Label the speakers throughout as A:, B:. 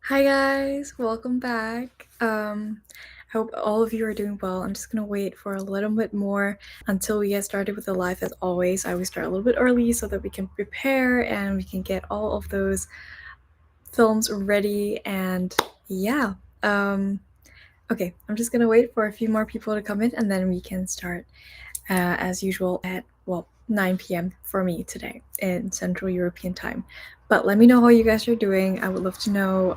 A: Hi guys, welcome back. I hope all of you are doing well. I'm just gonna wait for a little bit more until we get started with the live. As always, I always start a little bit early so that we can prepare and we can get all of those films ready. And yeah, okay, I'm just gonna wait for a few more people to come in and then we can start as usual at 9 p.m. for me today in Central European time. But let me know how you guys are doing. I would love to know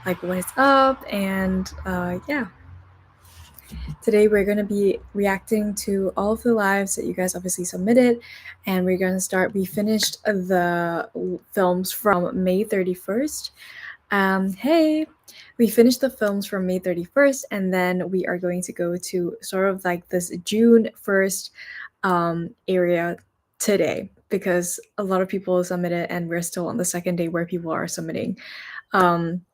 A: like what is up, and yeah. Today we're going to be reacting to all of the lives that you guys obviously submitted, and we're going to start. We finished the films from May 31st. Hey, we finished the films from May 31st, and then we are going to go to sort of like this June 1st area today because a lot of people submitted, and we're still on the second day where people are submitting. Um,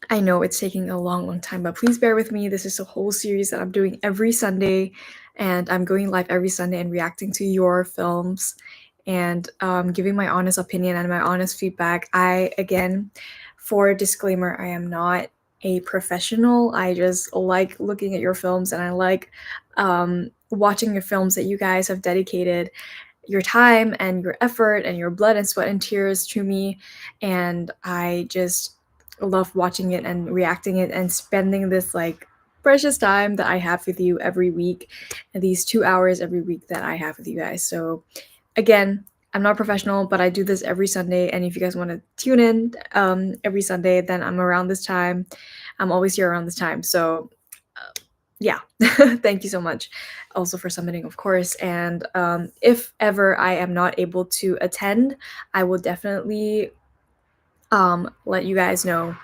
A: I know it's taking a long time, but please bear with me. This is a whole series that I'm doing every Sunday, and I'm going live every Sunday and reacting to your films and giving my honest opinion and my honest feedback. Again, for disclaimer, I am not a professional. I just like looking at your films and I like watching your films that you guys have dedicated your time and your effort and your blood and sweat and tears to me, and I just love watching it and reacting it and spending this like precious time that I have with you every week, and these 2 hours every week that I have with you guys. So again, I'm not professional, but I do this every Sunday, and if you guys want to tune in every Sunday, then I'm around this time. I'm always here around this time. So yeah, thank you so much also for submitting, of course. And if ever I am not able to attend, I will definitely let you guys know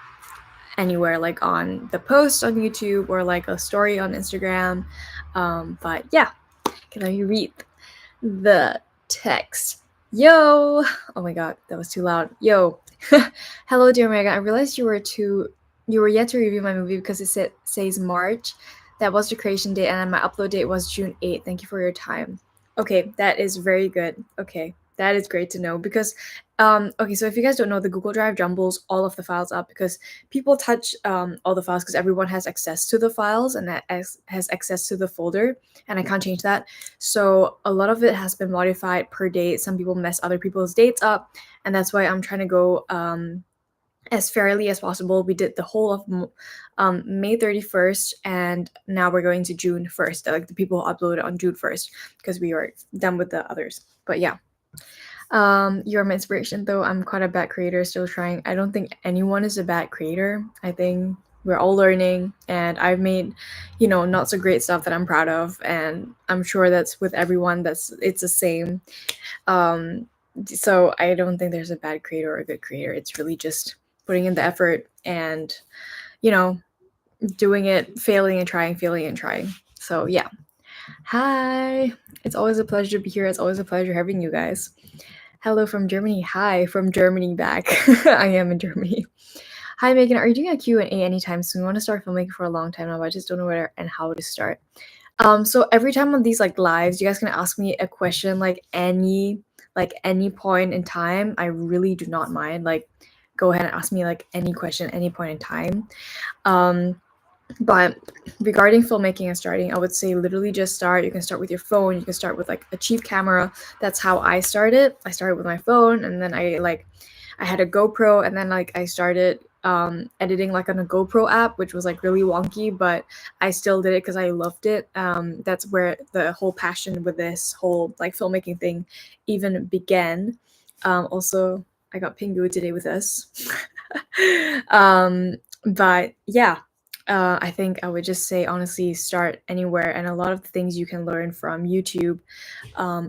A: anywhere, like on the post on YouTube or like a story on Instagram. But yeah, can let me read the text. Yo, oh my god, that was too loud. Yo, hello dear Megan. I realized you were yet to review my movie because it says March. That was the creation date, and my upload date was June 8th. Thank you for your time. Okay, that is very good. Okay, that is great to know because okay, so if you guys don't know, the Google Drive jumbles all of the files up because people touch all the files because everyone has access to the files and that has access to the folder, and I can't change that. So a lot of it has been modified per date. Some people mess other people's dates up, and that's why I'm trying to go as fairly as possible. We did the whole of May 31st, and now we're going to June 1st. Like the people who uploaded on June 1st because we were done with the others. But yeah. You're my inspiration, though. I'm quite a bad creator, still trying. I don't think anyone is a bad creator. I think we're all learning, and I've made, not so great stuff that I'm proud of, and I'm sure that's with everyone. It's the same. So I don't think there's a bad creator or a good creator. It's really just putting in the effort and, you know, doing it, failing and trying, failing and trying. So yeah. Hi. It's always a pleasure to be here. It's always a pleasure having you guys. Hello from Germany. Hi from Germany back. I am in Germany. Hi Megan, are you doing a Q&A anytime soon? We want to start filmmaking for a long time now, but I just don't know where and how to start. So every time on these like lives, you guys can ask me a question like any point in time. I really do not mind. Like go ahead and ask me like any question, any point in time. But regarding filmmaking and starting, I would say literally just start. You can start with your phone. You can start with like a cheap camera. That's how I started. I started with my phone, and then I had a GoPro, and then like I started editing like on a GoPro app, which was like really wonky, but I still did it because I loved it. That's where the whole passion with this whole like filmmaking thing even began. Also, I got Pingu today with us. But yeah, I think I would just say honestly start anywhere, and a lot of the things you can learn from YouTube.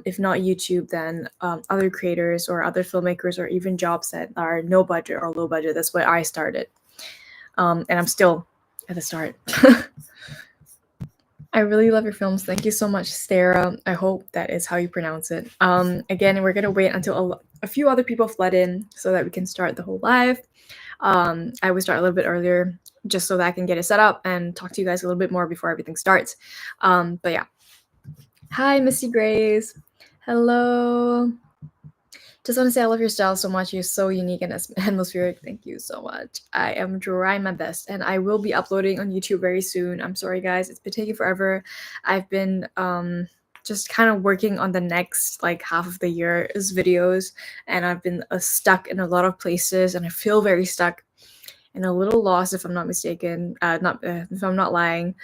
A: If not YouTube, then other creators or other filmmakers or even jobs that are no budget or low budget. That's where I started, and I'm still at the start. I really love your films. Thank you so much, Sarah. I hope that is how you pronounce it. Again, we're gonna wait until a few other people flood in so that we can start the whole live. I would start a little bit earlier just so that I can get it set up and talk to you guys a little bit more before everything starts. But yeah. Hi, Missy Grace. Hello. Just want to say I love your style so much. You're so unique and atmospheric. Thank you so much. I am trying my best, and I will be uploading on YouTube very soon. I'm sorry, guys. It's been taking forever. I've been just kind of working on the next like half of the year's videos, and I've been stuck in a lot of places, and I feel very stuck and a little lost if I'm not mistaken. Not if I'm not lying.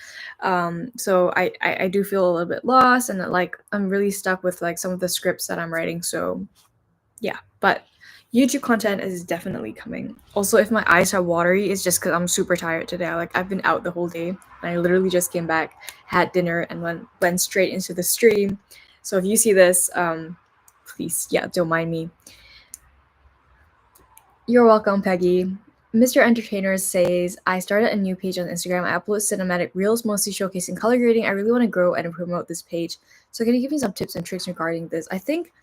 A: So I do feel a little bit lost, and like I'm really stuck with like some of the scripts that I'm writing. So yeah, but YouTube content is definitely coming. Also, if my eyes are watery, it's just because I'm super tired today. I've been out the whole day, and I literally just came back, had dinner, and went straight into the stream. So if you see this, please, yeah, don't mind me. You're welcome, Peggy. Mr. Entertainer says, I started a new page on Instagram. I upload cinematic reels, mostly showcasing color grading. I really want to grow and promote this page. So can you give me some tips and tricks regarding this? I think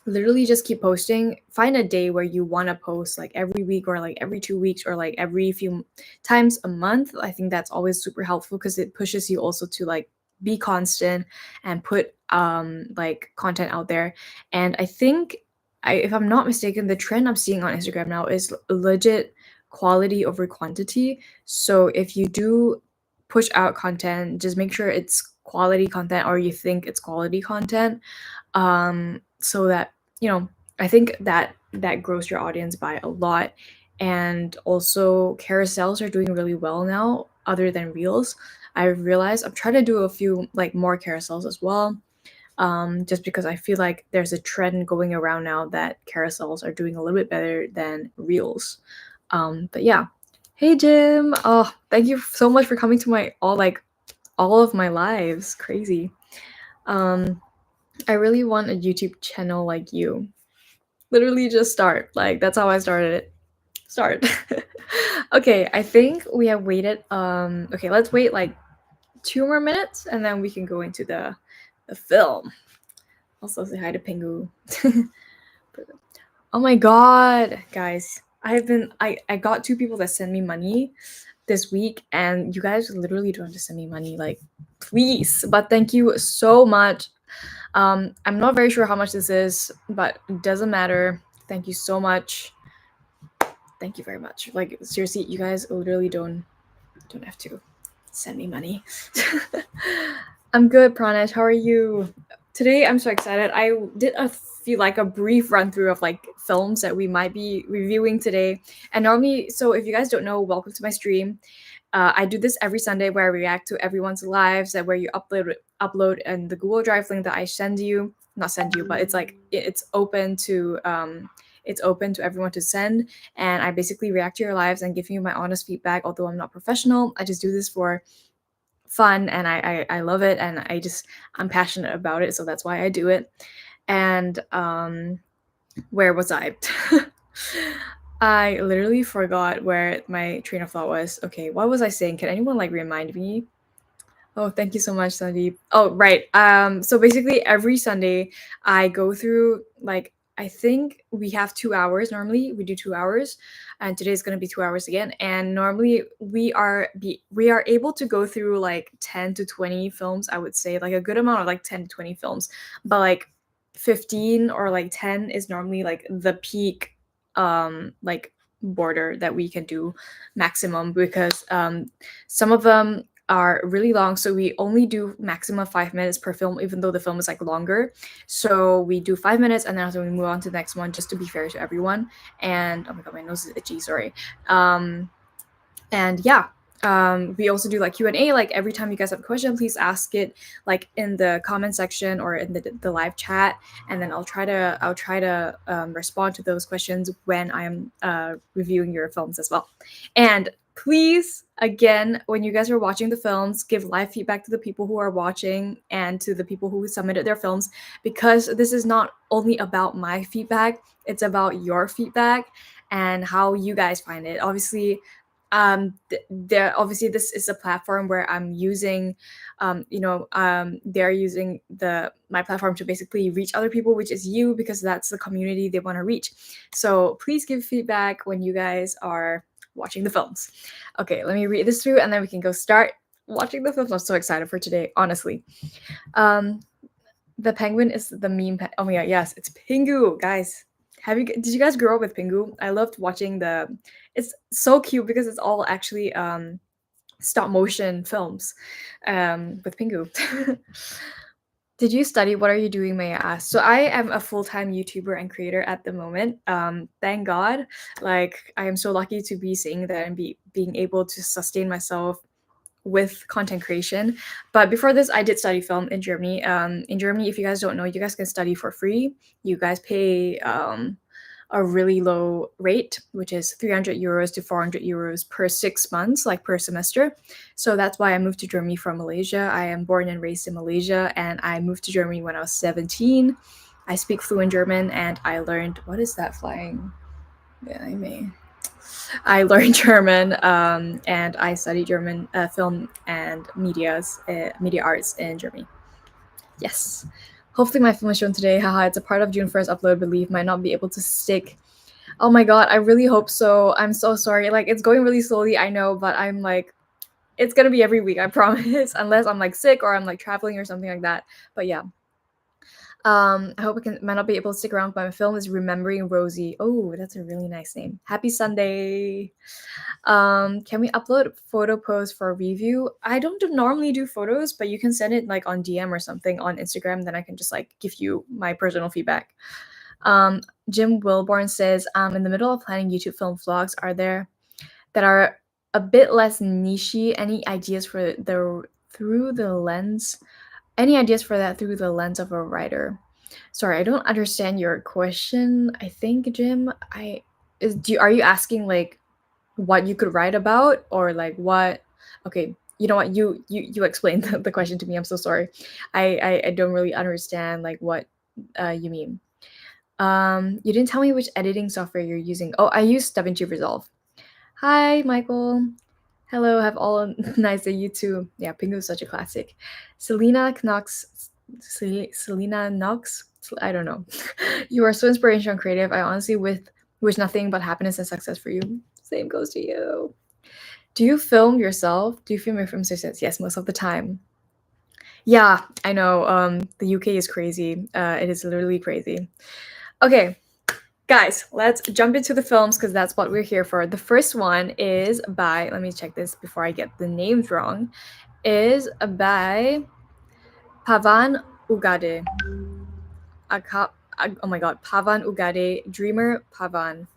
A: literally just keep posting. Find a day where you want to post like every week or like every 2 weeks or like every few times a month. I think that's always super helpful because it pushes you also to like be constant and put like content out there. And I think if I'm not mistaken, the trend I'm seeing on Instagram now is legit quality over quantity. So if you do push out content, just make sure it's quality content or you think it's quality content, so that I think that grows your audience by a lot. And also carousels are doing really well now other than reels. I've realized I'm trying to do a few like more carousels as well, just because I feel like there's a trend going around now that carousels are doing a little bit better than reels. But yeah, hey Jim, oh thank you so much for coming to my all of my lives. Crazy. I really want a YouTube channel like you. Literally just start. Like that's how I started it. Start. Okay, I think we have waited okay, let's wait like 2 more minutes and then we can go into the film. Also say hi to Pingu. Oh my god, guys. I got 2 people that sent me money this week, and you guys literally don't have to send me money, like please. But thank you so much. I'm not very sure how much this is, but it doesn't matter. Thank you so much. Thank you very much. Like seriously, you guys literally don't have to send me money. I'm good, Pranesh. How are you? Today I'm so excited. I did a brief run through of like films that we might be reviewing today. And normally, so if you guys don't know, welcome to my stream. I do this every Sunday where I react to everyone's lives, and where you upload and the Google Drive link that I send you, not send you, but it's like it's open to everyone to send, and I basically react to your lives and give you my honest feedback. Although I'm not professional, I just do this for fun, and I love it, and I'm passionate about it, so that's why I do it. And where was I? I literally forgot where my train of thought was. Okay, what was I saying? Can anyone like remind me? Oh, thank you so much, Sandeep. Oh, right. So basically every Sunday I go through like I think we have 2 hours. Normally we do 2 hours, and today's gonna be 2 hours again. And normally we are able to go through like 10 to 20 films, I would say, like a good amount of like 10 to 20 films. But like 15 or like 10 is normally like the peak like border that we can do maximum, because some of them are really long, so we only do maximum 5 minutes per film, even though the film is like longer. So we do 5 minutes and then after we move on to the next one, just to be fair to everyone. And oh my god, my nose is itchy, sorry. And yeah, we also do like Q&A. Like every time you guys have a question, please ask it like in the comment section or in the live chat, and then I'll try to respond to those questions when I'm reviewing your films as well. And please, again, when you guys are watching the films, give live feedback to the people who are watching and to the people who submitted their films, because this is not only about my feedback, it's about your feedback and how you guys find it. Obviously, obviously this is a platform where I'm using they're using my platform to basically reach other people, which is you, because that's the community they want to reach. So please give feedback when you guys are watching the films. Okay, let me read this through and then we can go start watching the films. I'm so excited for today, honestly. The penguin is the meme. Oh my god, yes, it's Pingu, guys. Did you guys grow up with Pingu? I loved watching the. It's so cute because it's all actually stop motion films with Pingu. Did you study? What are you doing, may I ask? So I am a full-time YouTuber and creator at the moment. Thank God. Like I am so lucky to be saying that and being able to sustain myself with content creation. But before this, I did study film in Germany. In Germany, if you guys don't know, you guys can study for free. You guys pay a really low rate, which is 300 euros to 400 euros per 6 months, like per semester. So that's why I moved to Germany from Malaysia. I am born and raised in Malaysia, and I moved to Germany when I was 17. I speak fluent German, and I learned what is that flying? Yeah, I learned German, and I studied German film and media arts in Germany. Yes. Hopefully my film is shown today. Haha, it's a part of June 1st upload, believe might not be able to stick. Oh my god, I really hope so. I'm so sorry. Like, it's going really slowly, I know, but I'm like, it's gonna be every week, I promise. Unless I'm like sick or I'm like traveling or something like that. But yeah. I hope might not be able to stick around, but my film is Remembering Rosie. Oh, that's a really nice name. Happy Sunday. Can we upload photo post for a review? I don't normally do photos, but you can send it like on DM or something on Instagram, then I can just like give you my personal feedback. Jim Wilborn says, in the middle of planning YouTube film vlogs, are there that are a bit less nichey? Any ideas for the through the lens? Any ideas for that through the lens of a writer? Sorry, I don't understand your question. I think, Jim, are you asking like what you could write about or like what? Okay, you know what? You explained the question to me. I'm so sorry. I don't really understand like what you mean. You didn't tell me which editing software you're using. Oh, I use DaVinci Resolve. Hi, Michael. Hello, have all a nice day. You too. Yeah, Pingu is such a classic. Selena Knox. Selena Knox. I don't know. You are so inspirational and creative. I honestly wish nothing but happiness and success for you. Same goes to you. Do you film yourself? Do you film your films yourself? Yes, most of the time. Yeah, I know. The UK is crazy. It is literally crazy. Okay, guys, let's jump into the films because that's what we're here for. The first one is by, let me check this before I get the names wrong, is by Pavan Ugade. Oh my god, Pavan Ugade, Dreamer Pavan.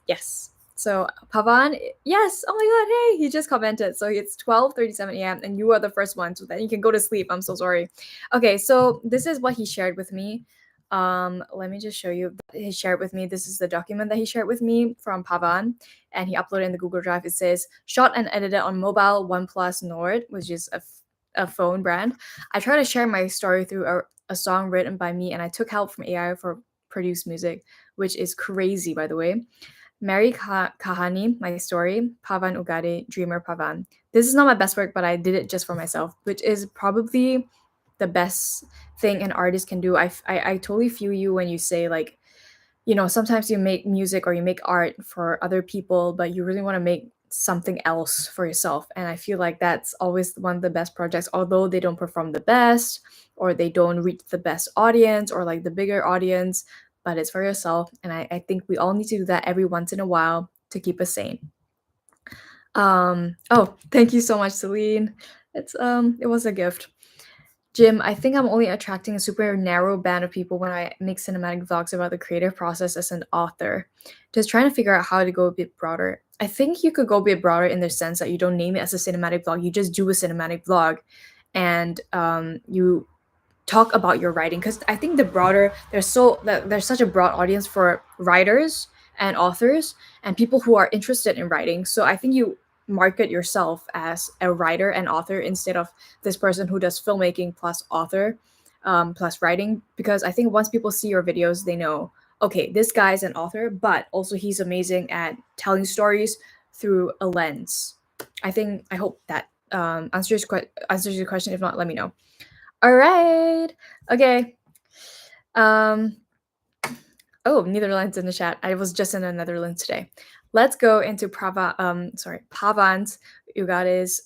A: Yes. So Pavan, yes. Oh my god, hey, he just commented. So it's 12:37 a.m. and you are the first one, so then you can go to sleep. I'm so sorry. Okay, so this is what he shared with me. Let me just show you. He shared with me. This is the document that he shared with me from Pavan, and he uploaded in the Google Drive. It says shot and edited on mobile OnePlus Nord, which is a phone brand. I try to share my story through a song written by me, and I took help from AI for produced music, which is crazy, by the way. Mary Kahani, my story, Pavan Ugade, Dreamer Pavan. This is not my best work, but I did it just for myself, which is probably the best thing an artist can do. I totally feel you when you say, like, you know, sometimes you make music or you make art for other people, but you really want to make something else for yourself. And I feel like that's always one of the best projects, although they don't perform the best or they don't reach the best audience or like the bigger audience, but it's for yourself. And I think we all need to do that every once in a while to keep us sane. Oh, thank you so much, Celine. It was a gift. Jim, I think I'm only attracting a super narrow band of people when I make cinematic vlogs about the creative process as an author. Just trying to figure out how to go a bit broader. I think you could go a bit broader in the sense that you don't name it as a cinematic vlog, you just do a cinematic vlog and you talk about your writing, because I think there's such a broad audience for writers and authors and people who are interested in writing. So I think you market yourself as a writer and author instead of this person who does filmmaking plus author plus writing, because I think once people see your videos they know, okay, this guy's an author but also he's amazing at telling stories through a lens. I hope that answers your question. If not, let me know. All right. Okay. Um. Oh, Netherlands in the chat. I was just in the Netherlands today. Let's go into Pavan's Ugade's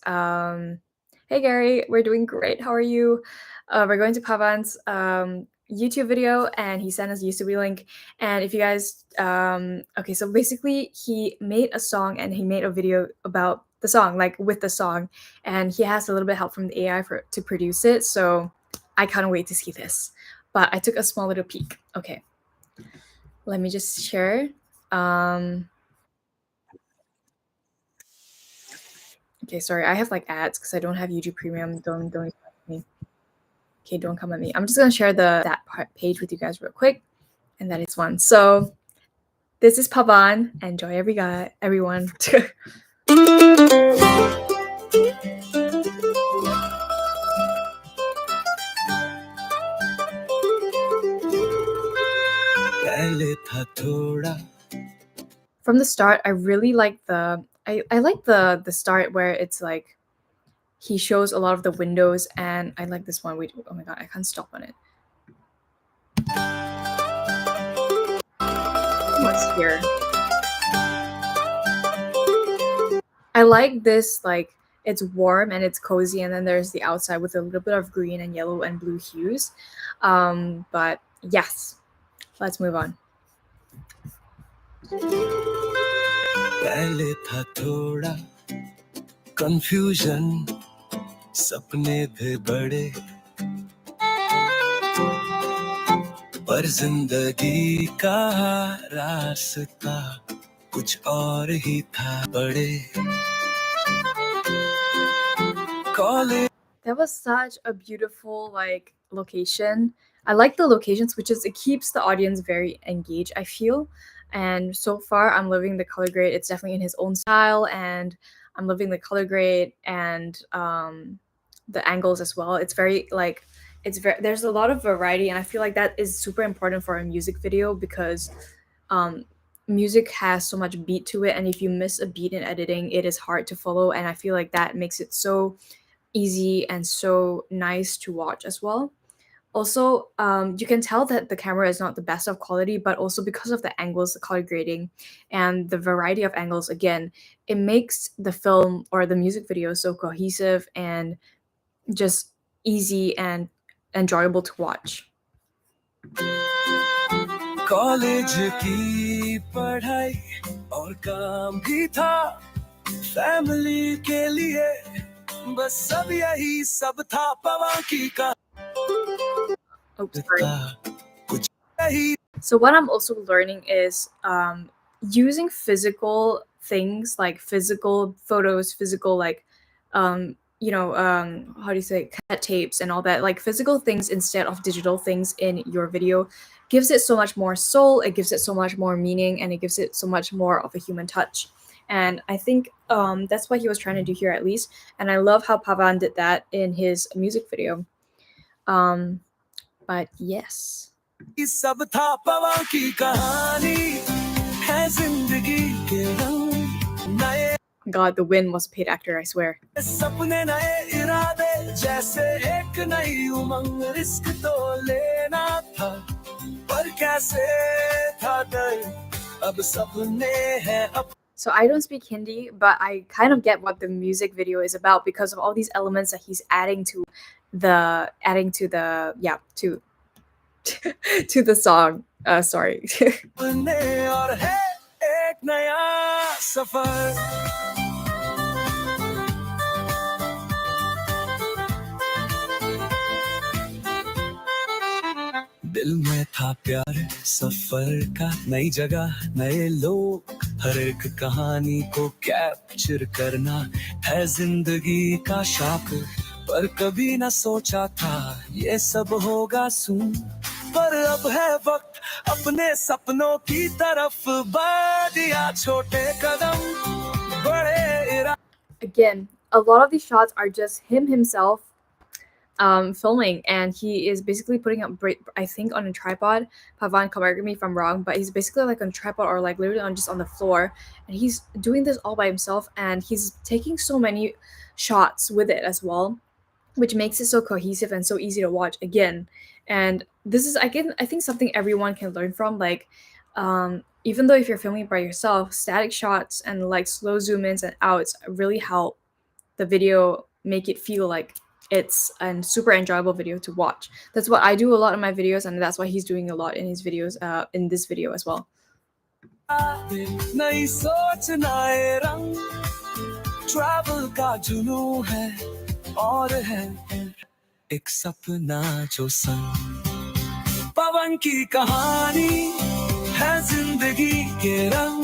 A: Hey Gary, we're doing great. How are you? We're going to Pavan's YouTube video, and he sent us a YouTube link. And if you guys, okay, so basically he made a song and he made a video about the song, like with the song, and he has a little bit of help from the AI to produce it. So I can't wait to see this. But I took a small little peek. Okay, let me just share. Um, okay, sorry, I have like ads because I don't have YouTube Premium. Don't me. Okay, don't come at me. I'm just gonna share that page with you guys real quick, and that is one. So this is Pavan. Enjoy everyone. From the start, I really like I like the start where it's like he shows a lot of the windows, and I like this one. Wait, oh my god, I can't stop on it. What's here? I like this, like it's warm and it's cozy, and then there's the outside with a little bit of green and yellow and blue hues. But yes, let's move on. पहले था थोड़ा confusion, सपने भी बड़े, पर जिंदगी का रास्ता कुछ और ही था बड़े. That was such a beautiful like location. I like the locations, which is it keeps the audience very engaged, I feel. And so far I'm loving the color grade. It's definitely in his own style, and I'm loving the color grade and the angles as well. It's very like there's a lot of variety, and I feel like that is super important for a music video because um music has so much beat to it, and if you miss a beat in editing, it is hard to follow, and I feel like that makes it so easy and so nice to watch as well. Also, you can tell that the camera is not the best of quality, but also because of the angles, the color grading, and the variety of angles, again, it makes the film or the music video so cohesive and just easy and enjoyable to watch. College की पढ़ाई और काम भी था family के लिए बस सब यही सब था पवन की का. Oops, sorry. So what I'm also learning is using physical things like physical photos, physical like how do you say cassette tapes and all that, like physical things instead of digital things in your video gives it so much more soul, it gives it so much more meaning, and it gives it so much more of a human touch. And I think that's what he was trying to do here, at least. And I love how Pavan did that in his music video. But yes. God, the wind was a paid actor, I swear. So I don't speak Hindi, but I kind of get what the music video is about because of all these elements that he's adding to the to the song. Sorry. दिल में था प्यार सफर का, नई जगह नए लोग, हर एक कहानी को कैप्चर करना है जिंदगी का शौक, पर कभी ना सोचा था ये सब होगा सूं, पर अब है वक्त अपने सपनों की तरफ बढ़ दिया छोटे कदम बड़े इरादे. Again, a lot of these shots are just himself filming, and he is basically putting up I think on a tripod. Pavan, correct me if I'm wrong, but he's basically like on a tripod or like literally on the floor, and he's doing this all by himself, and he's taking so many shots with it as well, which makes it so cohesive and so easy to watch again. And this is again, I think something everyone can learn from, like even though if you're filming by yourself, static shots and like slow zoom ins and outs really help the video make it feel like it's a super enjoyable video to watch. That's what I do a lot in my videos, and that's why he's doing a lot in his videos, in this video as well.
B: Travel का जुनू है और है एक सपना जो संग पवन की कहानी है जिंदगी के रंग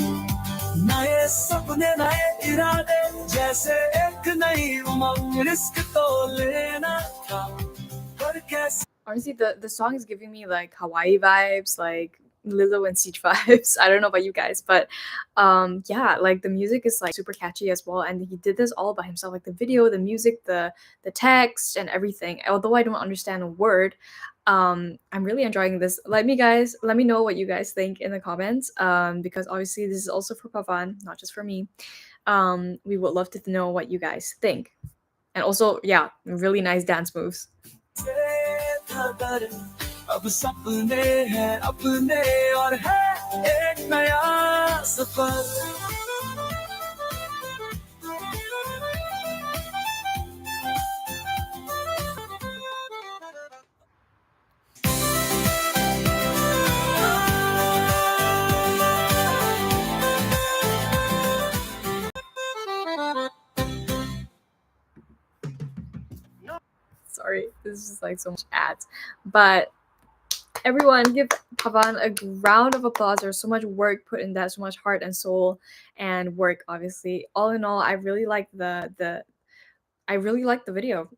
B: नए सपने नए इरादे जैसे एक नई उमंग रिस्क तो लेना था पर कैसे. Honestly, the song is giving me like Hawaii vibes, like Lilo and Siege vibes. I don't know about you guys, but yeah, like the music is like super catchy as well, and he did this all by himself, like the video, the music, the text, and everything. Although I don't understand a word, I'm really enjoying this. Let me know what you guys think in the comments, because obviously this is also for Pavan, not just for me. We would love to know what you guys think, and also, yeah, really nice dance moves. अब सपने हैं अपने और है एक नया सफर. Sorry, this is like so much ads, but everyone give Pavan a round of applause. There's so much work put in that, so much heart and soul and work, obviously. All in all, I really like the video.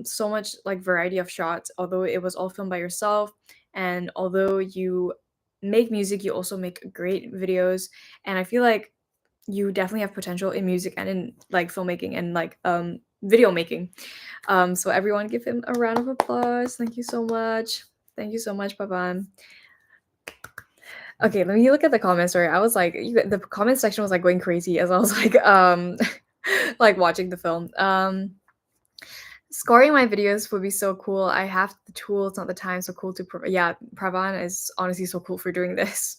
B: So much like variety of shots, although it was all filmed by yourself, and although you make music, you also make great videos, and I feel like you definitely have potential in music and in like filmmaking and like video making. So everyone give him a round of applause. Thank you so much. Thank you so much, Pavan. Okay, let me look at the comments. Sorry, I was like, the comment section was like going crazy as I was like, like watching the film. Scoring my videos would be so cool. I have the tools, not the time. So cool to yeah, Pavan is honestly so cool for doing this.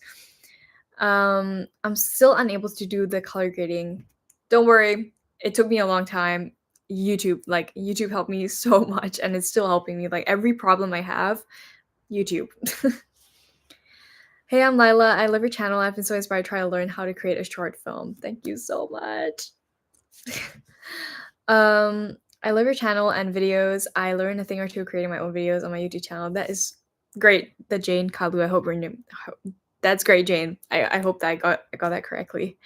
B: I'm still unable to do the color grading. Don't worry, it took me a long time. YouTube helped me so much, and it's still helping me. Like every problem I have, YouTube. Hey, I'm Lila. I love your channel. I've been so inspired to try to learn how to create a short film. Thank you so much. I love your channel and videos. I learned a thing or two creating my own videos on my YouTube channel. That is great. The Jane Kalu. I hope we're new. That's great, Jane. I hope that I got that correctly.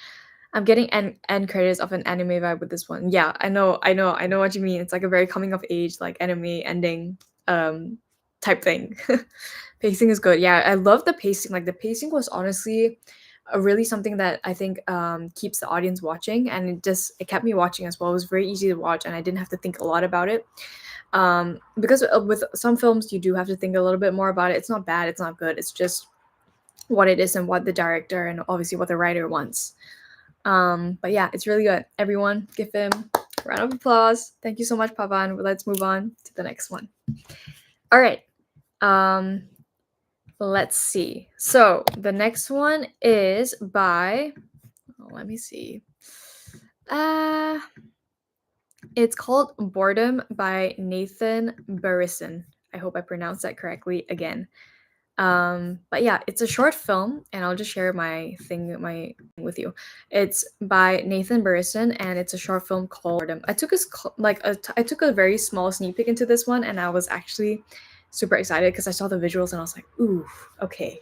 B: I'm getting end credits of an anime vibe with this one. Yeah, I know what you mean. It's like a very coming of age, like anime ending type thing. Pacing is good. Yeah, I love the pacing. Like the pacing was honestly really something that I think keeps the audience watching, and it kept me watching as well. It was very easy to watch, and I didn't have to think a lot about it. Because with some films, you do have to think a little bit more about it. It's not bad. It's not good. It's just what it is and what the director and obviously what the writer wants. But yeah, it's really good. Everyone, give him a round of applause. Thank you so much, Pavan. Let's move on to the next one. All right. Let's see. So the next one is by, let me see. It's called Boredom by Nathan Barrison. I hope I pronounced that correctly again. But yeah, it's a short film, and I'll just share my thing with you. It's by Nathan Burrison, and it's a short film called Boredom. I took a very small sneak peek into this one, and I was actually super excited because I saw the visuals and I was like, ooh, okay,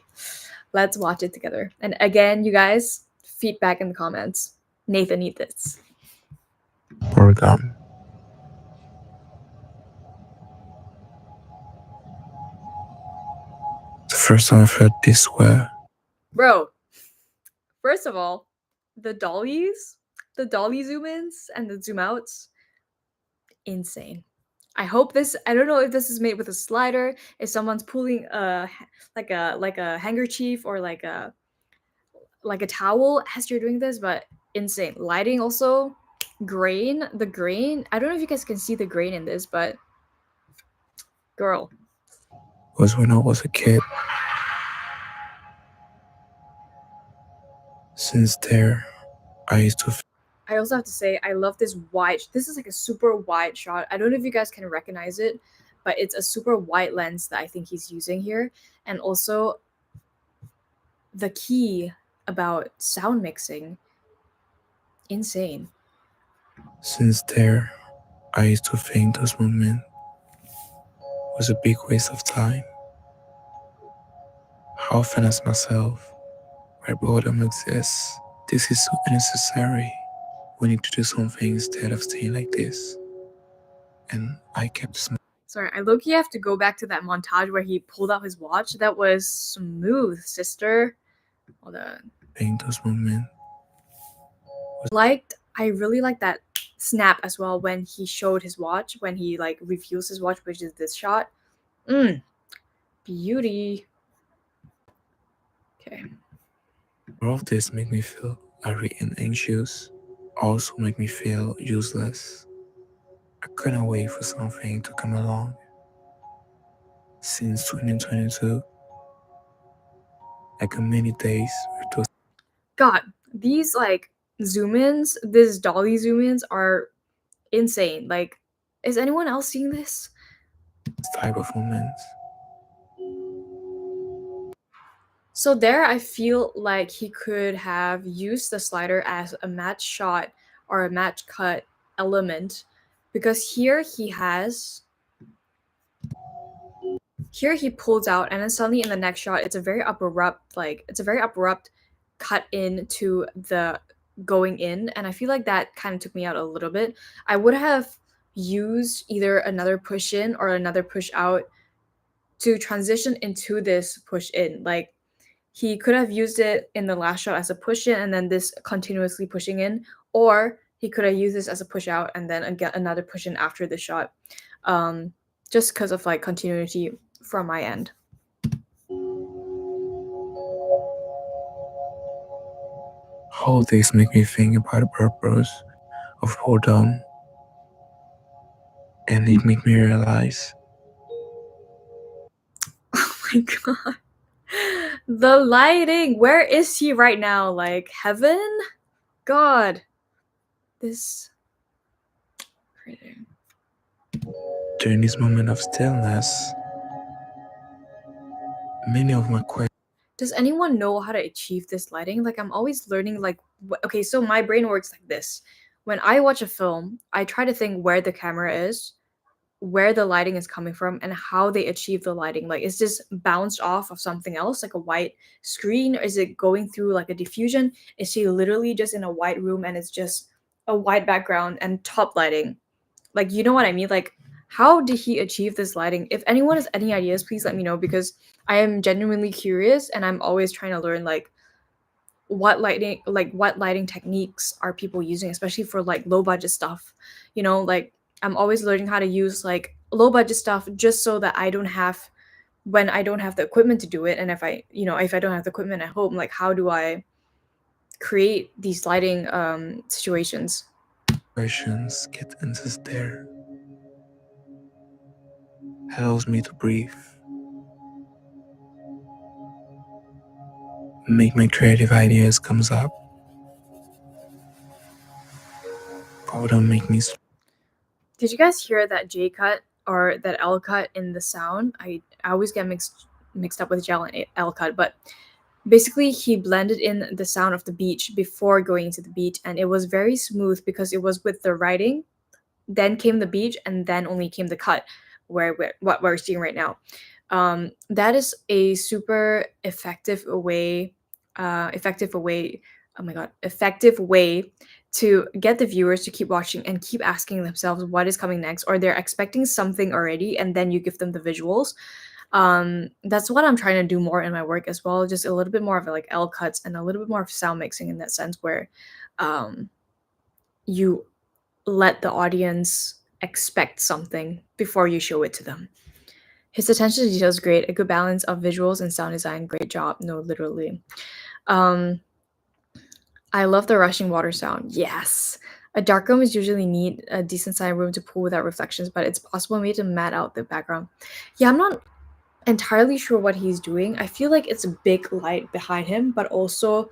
B: let's watch it together. And again, you guys, feedback in the comments. Nathan, need this.
C: Boredom. The first time I've heard this word.
A: Bro, first of all, the dolly zoom ins and the zoom outs, insane. I don't know if this is made with a slider, if someone's pulling like a handkerchief or like a towel as you're doing this, but insane. Lighting also, the grain. I don't know if you guys can see the grain in this, but girl.
C: Was when I was a kid. Since there, I used to.
A: I also have to say I love this wide. This is like a super wide shot. I don't know if you guys can recognize it, but it's a super wide lens that I think he's using here, and also the key about sound mixing, insane.
C: Since there, I used to think those moments was a big waste of time. How often ask myself why boredom exists. This is so unnecessary. We need to do something instead of staying like this. And I kept
A: Sorry, I low-key have to go back to that montage where he pulled out his watch. That was smooth, sister. Hold on.
C: smiling those moments.
A: I really liked that snap as well when he showed his watch, when he like reveals his watch, which is this shot. Beauty. Okay.
C: All of this make me feel angry and anxious. Also make me feel useless. I couldn't wait for something to come along. Since 2022, I got many days where those
A: God, these like zoom ins, this dolly zoom ins are insane. Like, is anyone else seeing this?
C: type of moments.
A: So there, I feel like he could have used the slider as a match shot or a match cut element, because here he pulls out, and then suddenly in the next shot, it's a very abrupt cut into the going in, and I feel like that kind of took me out a little bit. I would have used either another push in or another push out to transition into this push in. Like, he could have used it in the last shot as a push in and then this continuously pushing in, or he could have used this as a push out and then again another push in after the shot. Just because of like continuity from my end.
C: All this make me think about the purpose of boredom, and it make me realize
A: Oh my god. The lighting. Where is he right now? Like heaven? God. This crazy.
C: during this moment of stillness, many of my questions
A: Does anyone know how to achieve this lighting? Like, I'm always learning, like, okay, so my brain works like this. When I watch a film, I try to think where the camera is, where the lighting is coming from, and how they achieve the lighting. Like, is this bounced off of something else, like a white screen? Or is it going through like a diffusion? Is she literally just in a white room and it's just a white background and top lighting? Like, you know what I mean? Like, how did he achieve this lighting? If anyone has any ideas, please let me know, because I am genuinely curious and I'm always trying to learn like what lighting techniques are people using, especially for like low budget stuff. Like, I'm always learning how to use like low budget stuff just so that when I don't have the equipment to do it, and if I don't have the equipment at home, like how do I create these lighting situations?
C: get answers there. Helps me to breathe, make my creative ideas comes up. Boredom make me
A: Did you guys hear that J cut or that L cut in the sound? I always get mixed up with J and L cut, but basically he blended in the sound of the beach before going to the beach, and it was very smooth because it was with the writing, then came the beach, and then only came the cut, what we're seeing right now. That is a super effective way to get the viewers to keep watching and keep asking themselves what is coming next, or they're expecting something already and then you give them the visuals. That's what I'm trying to do more in my work as well, just a little bit more of like L cuts and a little bit more of sound mixing, in that sense where you let the audience expect something before you show it to them. His attention to detail is great. A good balance of visuals and sound design. Great job. No, literally. I love the rushing water sound. Yes. A dark room is usually need a decent sized room to pool without reflections, but it's possible maybe to mat out the background. Yeah, I'm not entirely sure what he's doing. I feel like it's a big light behind him, but also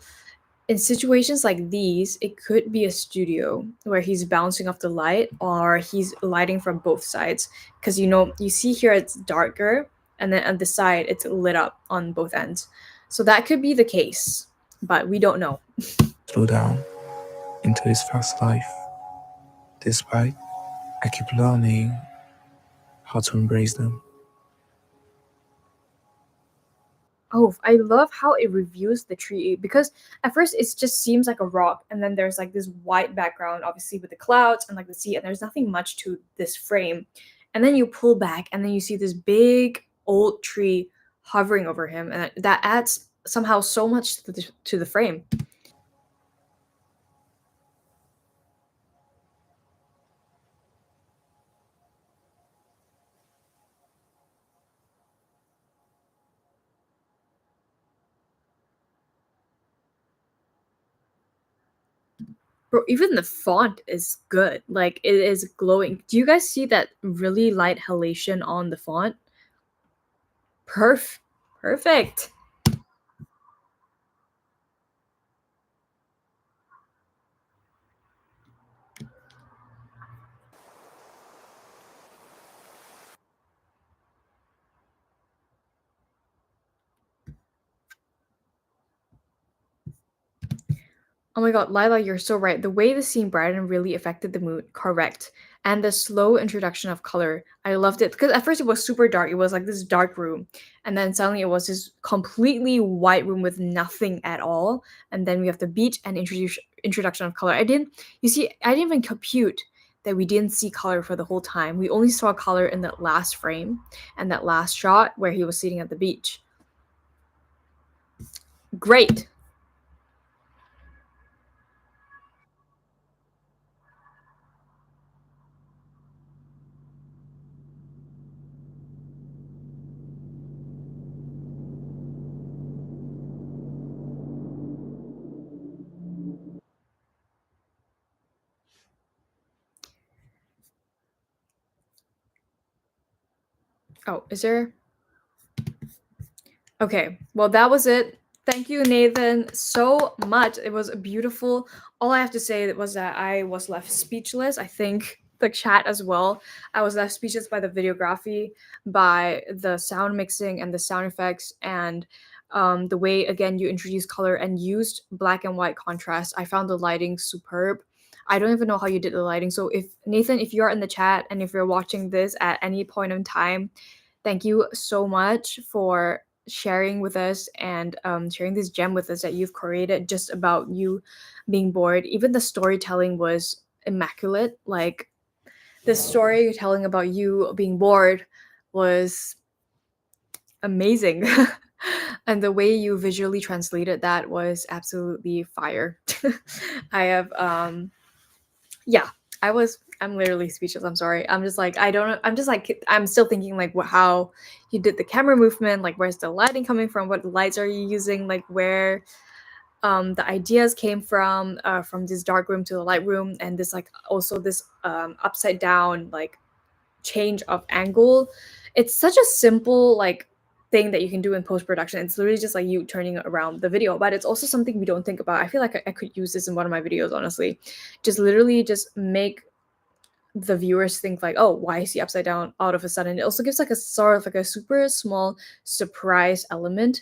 A: in situations like these, it could be a studio where he's bouncing off the light or he's lighting from both sides. Because you see here it's darker, and then on the side it's lit up on both ends. So that could be the case, but we don't know.
C: Slow down into this fast life. Despite I keep learning how to embrace them.
A: Oh, I love how it reviews the tree because at first it just seems like a rock, and then there's like this white background, obviously with the clouds and like the sea, and there's nothing much to this frame. And then you pull back, and then you see this big old tree hovering over him, and that adds somehow so much to the frame. Bro, even the font is good. Like it is glowing. Do you guys see that really light halation on the font? Perf, perfect. Oh my god, Lila, you're so right. The way the scene brightened really affected the mood. Correct. And the slow introduction of color, I loved it because at first it was super dark. It was like this dark room, and then suddenly it was this completely white room with nothing at all. And then we have the beach and introduction of color. You see, I didn't even compute that we didn't see color for the whole time. We only saw color in that last frame and that last shot where he was sitting at the beach. Great. Oh, is there? Okay, well, that was it. Thank you, Nathan, so much. It was beautiful. All I have to say was that I was left speechless. I think the chat as well. I was left speechless by the videography, by the sound mixing and the sound effects, and the way, again, you introduced color and used black and white contrast. I found the lighting superb. I don't even know how you did the lighting. So, if Nathan, if you are in the chat and if you're watching this at any point in time, thank you so much for sharing with us and sharing this gem with us that you've created just about you being bored. Even the storytelling was immaculate. Like the storytelling about you being bored was amazing. And the way you visually translated that was absolutely fire. I have yeah, I'm literally speechless. I'm sorry. I'm just like I don't know. I'm just like I'm still thinking like how you did the camera movement, like where's the lighting coming from, what lights are you using, like where the ideas came from this dark room to the light room, and this like also this upside down like change of angle. It's such a simple like thing that you can do in post production. It's literally just like you turning around the video, but it's also something we don't think about. I feel like I could use this in one of my videos, honestly. Just literally just make the viewers think like, oh, why is he upside down out of a sudden? It also gives like a sort of like a super small surprise element.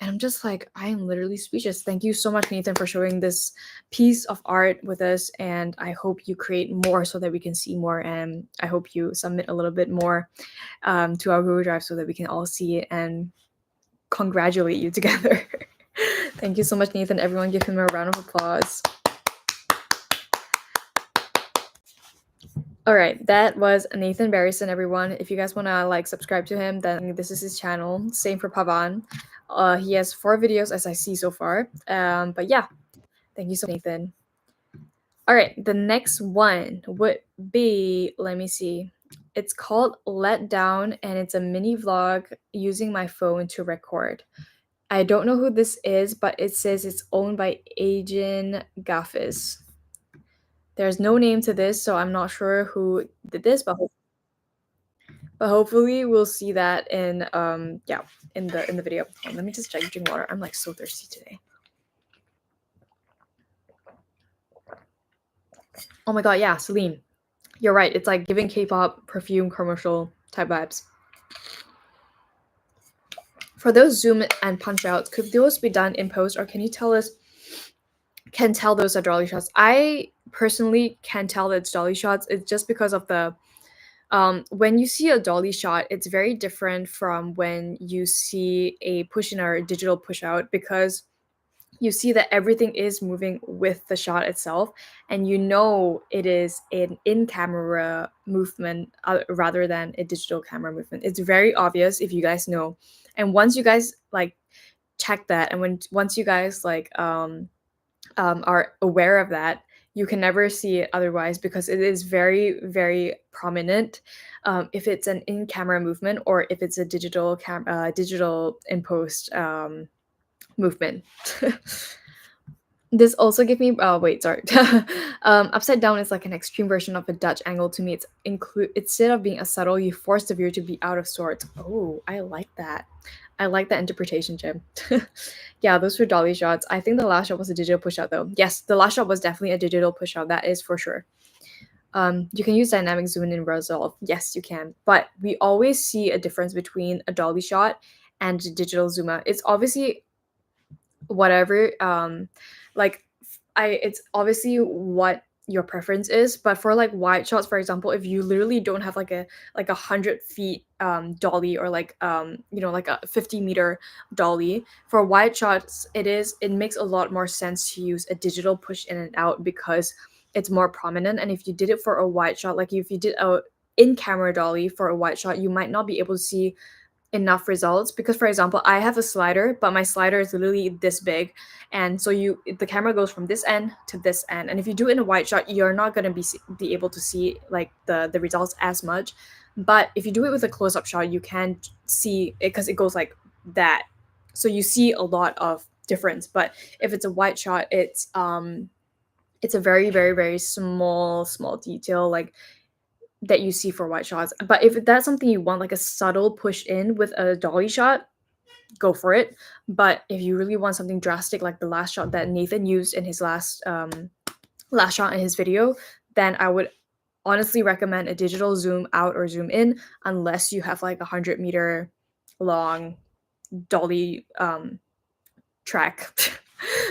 A: And I'm just like, I am literally speechless. Thank you so much, Nathan, for showing this piece of art with us. And I hope you create more so that we can see more. And I hope you submit a little bit more to our Google Drive so that we can all see it and congratulate you together. Thank you so much, Nathan. Everyone give him a round of applause. All right, that was Nathan Barrison, everyone. If you guys want to like subscribe to him, then this is his channel. Same for Pavan. He has 4 videos as I see so far. But yeah, thank you so much, Nathan. All right, the next one would be, let me see. It's called Let Down, and it's a mini vlog using my phone to record. I don't know who this is, but it says it's owned by Agent Gaffus. There's no name to this, so I'm not sure who did this, but hopefully we'll see that in the video. Let me just drink water. I'm like so thirsty today. Oh my god, yeah, Celine. You're right. It's like giving K-pop perfume commercial type vibes. For those zoom and punch outs, could those be done in post, or can you tell those are dolly shots? I personally can tell that it's dolly shots. It's just because of the when you see a dolly shot, it's very different from when you see a push in or a digital push out, because you see that everything is moving with the shot itself, and you know it is an in-camera movement rather than a digital camera movement. It's very obvious if you guys know, and once you guys like check that, and once you guys like are aware of that, you can never see it otherwise, because it is very very prominent, if it's an in-camera movement or if it's a digital in post movement. This also gave me wait, sorry. Upside down is like an extreme version of a Dutch angle to me. It's include instead of being a subtle, you force the viewer to be out of sorts. Oh, I like that. I like that interpretation, Jim. Yeah, those were dolly shots. I think the last shot was a digital push out though. Yes, the last shot was definitely a digital push out. That is for sure. You can use dynamic zoom in and resolve. Yes, you can. But we always see a difference between a dolly shot and a digital zoom out. It's obviously whatever like it's obviously what your preference is, but for like wide shots, for example, if you literally don't have like a 100 feet dolly, or like like a 50-meter dolly, for wide shots it makes a lot more sense to use a digital push in and out, because it's more prominent. And if you did it for a wide shot, like if you did a in-camera dolly for a wide shot, you might not be able to see enough results, because for example, I have a slider, but my slider is literally this big, and so the camera goes from this end to this end, and if you do it in a wide shot, you're not going to be able to see like the results as much. But if you do it with a close-up shot, you can see it because it goes like that, so you see a lot of difference. But if it's a wide shot, it's a very very very small detail, like that you see for wide shots. But if that's something you want, like a subtle push in with a dolly shot, go for it. But if you really want something drastic, like the last shot that Nathan used in his last shot in his video, then I would honestly recommend a digital zoom out or zoom in, unless you have like 100-meter long dolly track,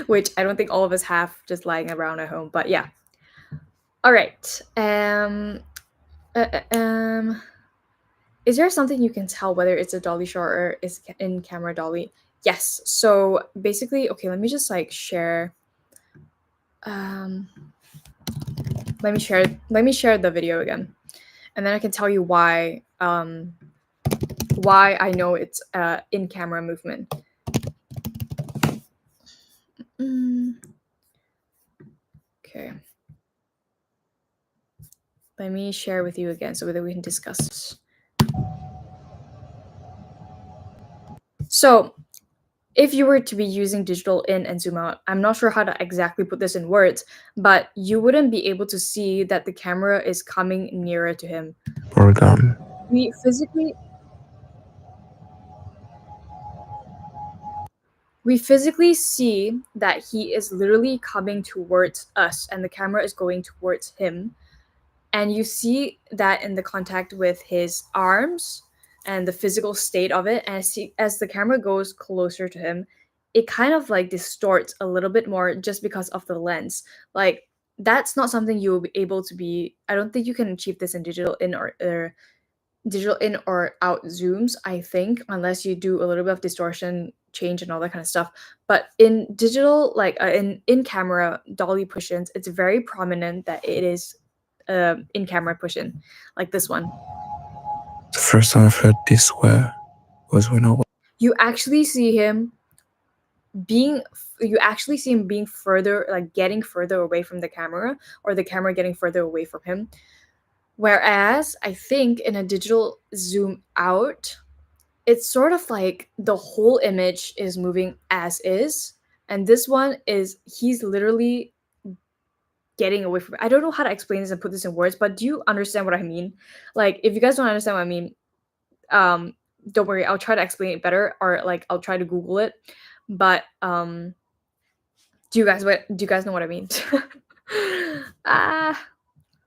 A: which I don't think all of us have just lying around at home. But yeah. All right. Is there something you can tell whether it's a dolly shot or is in camera dolly? Yes. So basically, okay, let me just like share. Let me share the video again, and then I can tell you why I know it's in camera movement. Okay. Let me share with you again so that we can discuss. So if you were to be using digital in and zoom out, I'm not sure how to exactly put this in words, but you wouldn't be able to see that the camera is coming nearer to him.
C: Organ.
A: We physically see that he is literally coming towards us and the camera is going towards him. And you see that in the contact with his arms and the physical state of it. And as the camera goes closer to him, it kind of like distorts a little bit more just because of the lens. Like that's not something you'll be able to be. I don't think you can achieve this in digital in or digital in or out zooms, I think, unless you do a little bit of distortion change and all that kind of stuff. But in digital, like in camera dolly push-ins, it's very prominent that it is in camera push-in, like this one.
C: The first time I've heard this swear was when I was.
A: You actually see him being further, like getting further away from the camera, or the camera getting further away from him. Whereas I think in a digital zoom out, it's sort of like the whole image is moving as is, and this one is he's literally getting away from it. I don't know how to explain this and put this in words, but do you understand what I mean? Like if you guys don't understand what I mean, don't worry, I'll try to explain it better, or like I'll try to Google it. But do you guys know what I mean?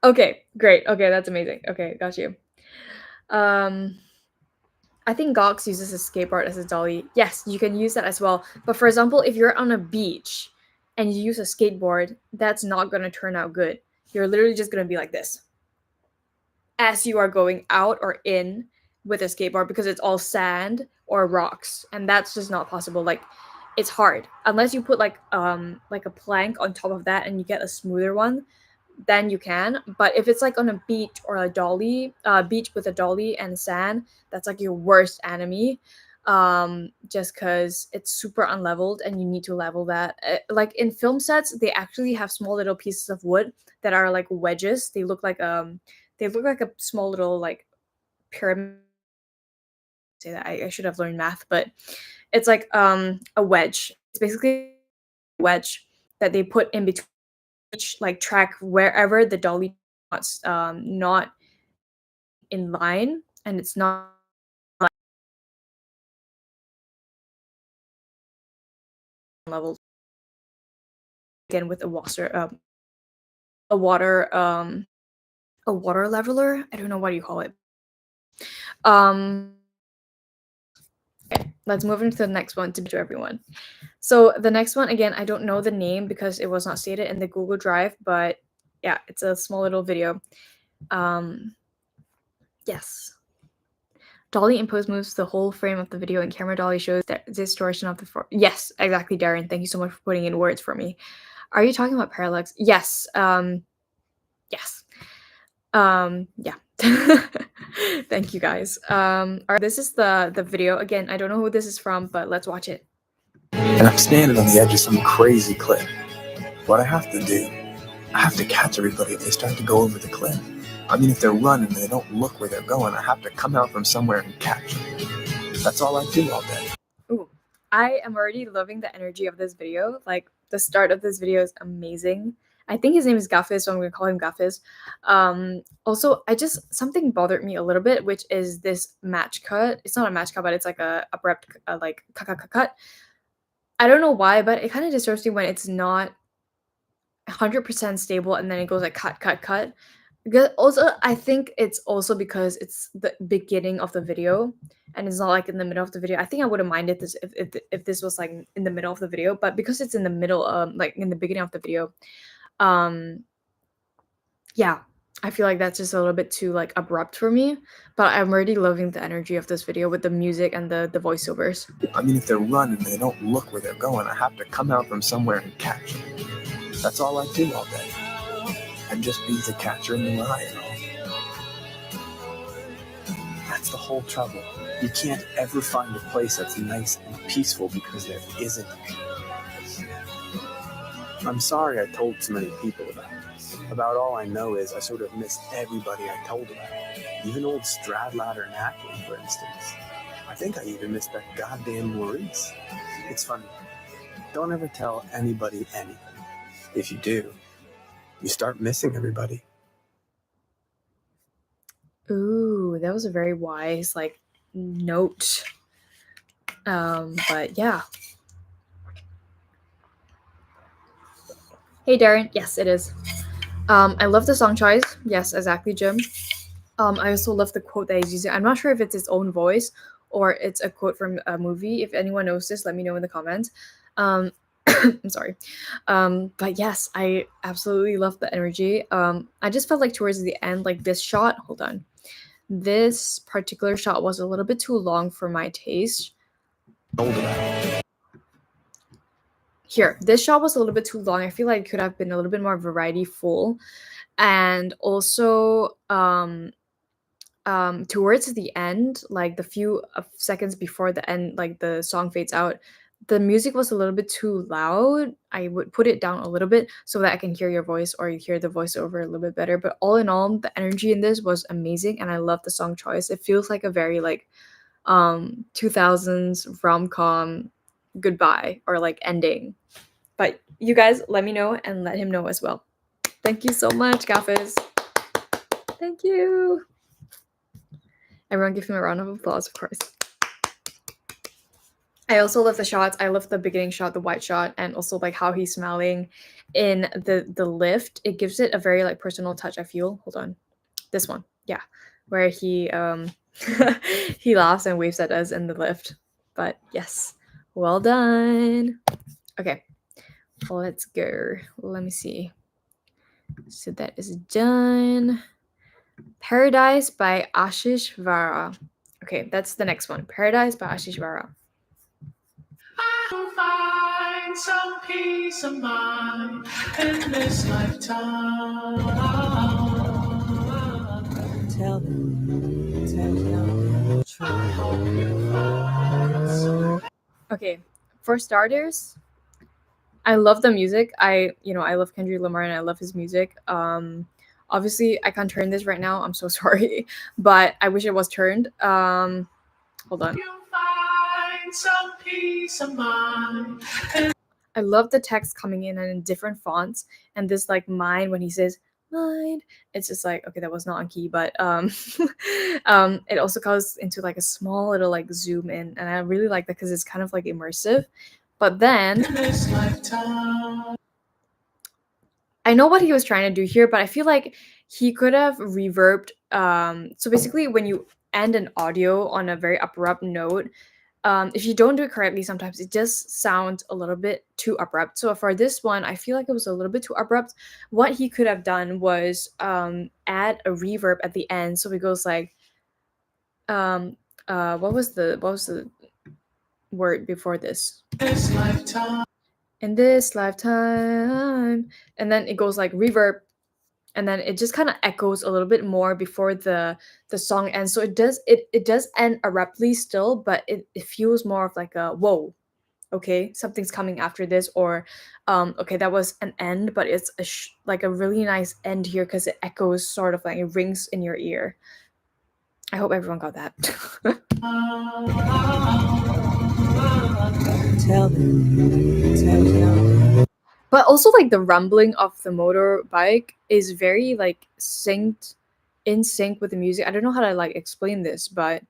A: Okay, great. Okay, that's amazing. Okay, got you. I think Gox uses a skateboard as a dolly. Yes, you can use that as well. But for example, if you're on a beach and you use a skateboard, that's not gonna turn out good. You're literally just gonna be like this as you are going out or in with a skateboard because it's all sand or rocks, and that's just not possible. Like, it's hard unless you put like a plank on top of that and you get a smoother one, then you can. But if it's like on a beach or a dolly, beach with a dolly and sand, that's like your worst enemy. Just because it's super unleveled and you need to level that. Like in film sets, they actually have small little pieces of wood that are like wedges. They look like a small little like pyramid. Say that I should have learned math, but it's like a wedge. It's basically a wedge that they put in between each like track wherever the dolly not in line, and it's not leveled again with a water a water leveler. I don't know what you call it. Um okay, let's move into the next one to everyone. So the next one, again, I don't know the name because it was not stated in the Google Drive, but yeah, it's a small little video. Yes. Dolly in post moves the whole frame of the video, and camera dolly shows that distortion of the yes, exactly, Darren. Thank you so much for putting in words for me. Are you talking about parallax? Yes. Yes. Yeah. Thank you guys. All right, this is the video. Again, I don't know who this is from, but let's watch it.
C: And I'm standing on the edge of some crazy cliff. What I have to do, I have to catch everybody if they start to go over the cliff. I mean, if they're running and they don't look where they're going, I have to come out from somewhere and catch them. That's all I do all day.
A: Ooh, I am already loving the energy of this video. Like, the start of this video is amazing. I think his name is Gaffus, so I'm gonna call him Gaffus. Also, something bothered me a little bit, which is this match cut. It's not a match cut, but it's like a abrupt like cut. I don't know why, but it kind of disturbs me when it's not 100% stable and then it goes like cut. Because also, I think it's also because it's the beginning of the video and it's not like in the middle of the video. I think I would have minded this if this was like in the middle of the video, but because it's in the middle, like in the beginning of the video, um, yeah, I feel like that's just a little bit too like abrupt for me. But I'm already loving the energy of this video with the music and the voiceovers.
C: I mean, if they're running and they don't look where they're going, I have to come out from somewhere and catch them. That's all I do all day. And just be the catcher in the rye and all. That's the whole trouble. You can't ever find a place that's nice and peaceful because there isn't. I'm sorry I told so many people about it. About all I know is I sort of miss everybody I told about. Even old Stradlater and Ackland, for instance. I think I even miss that goddamn Maurice. It's funny. Don't ever tell anybody anything. If you do, you start missing everybody.
A: Ooh, that was a very wise like note. But yeah. Hey Darren, yes it is. I love the song choice. Yes, exactly, Jim. I also love the quote that he's using. I'm not sure if it's his own voice or it's a quote from a movie. If anyone knows this, let me know in the comments. I'm sorry. But yes, I absolutely love the energy. I just felt like towards the end, like this shot, hold on. This particular shot was a little bit too long for my taste. Here, this shot was a little bit too long. I feel like it could have been a little bit more variety full. And also, towards the end, like the few seconds before the end, like the song fades out, the music was a little bit too loud. I would put it down a little bit so that I can hear your voice or you hear the voiceover a little bit better. But all in all, the energy in this was amazing and I love the song choice. It feels like a very like 2000s rom-com goodbye or like ending. But you guys let me know and let him know as well. Thank you so much, Gaffus. Thank you. Everyone give him a round of applause, of course. I also love the shots. I love the beginning shot, the white shot, and also like how he's smiling in the lift. It gives it a very like personal touch, I feel. Hold on. This one. Yeah. Where he he laughs and waves at us in the lift. But yes. Well done. Okay. Let's go. Let me see. So that is done. Paradise by Ashish Vara. Okay, that's the next one. Paradise by Ashish Vara.
B: I'll find some peace of mind in this lifetime. Tell them, try.
A: Okay, for starters, I love the music. I love Kendrick Lamar and I love his music. Obviously, I can't turn this right now. I'm so sorry, but I wish it was turned. Hold on.
B: You'll find some peace of mind.
A: I love the text coming in and in different fonts, and this like mine when he says mind. It's just like okay, that was not on key, but it also goes into like a small little like zoom in, and I really like that because it's kind of like immersive. But then
B: This lifetime.
A: I know what he was trying to do here, but I feel like he could have reverbed. So basically, when you end an audio on a very abrupt note, if you don't do it correctly, sometimes it just sounds a little bit too abrupt. So for this one, I feel like it was a little bit too abrupt. What he could have done was add a reverb at the end, so it goes like, what was the word before this?
B: This lifetime.
A: In this lifetime, and then it goes like reverb, and then it just kind of echoes a little bit more before the song ends. So it does end abruptly still, but it feels more of like a whoa, okay, something's coming after this, or okay, that was an end, but it's like a really nice end here because it echoes, sort of like it rings in your ear. I hope everyone got that.
B: Tell them.
A: But also like the rumbling of the motorbike is very like in sync with the music. I don't know how to like explain this, but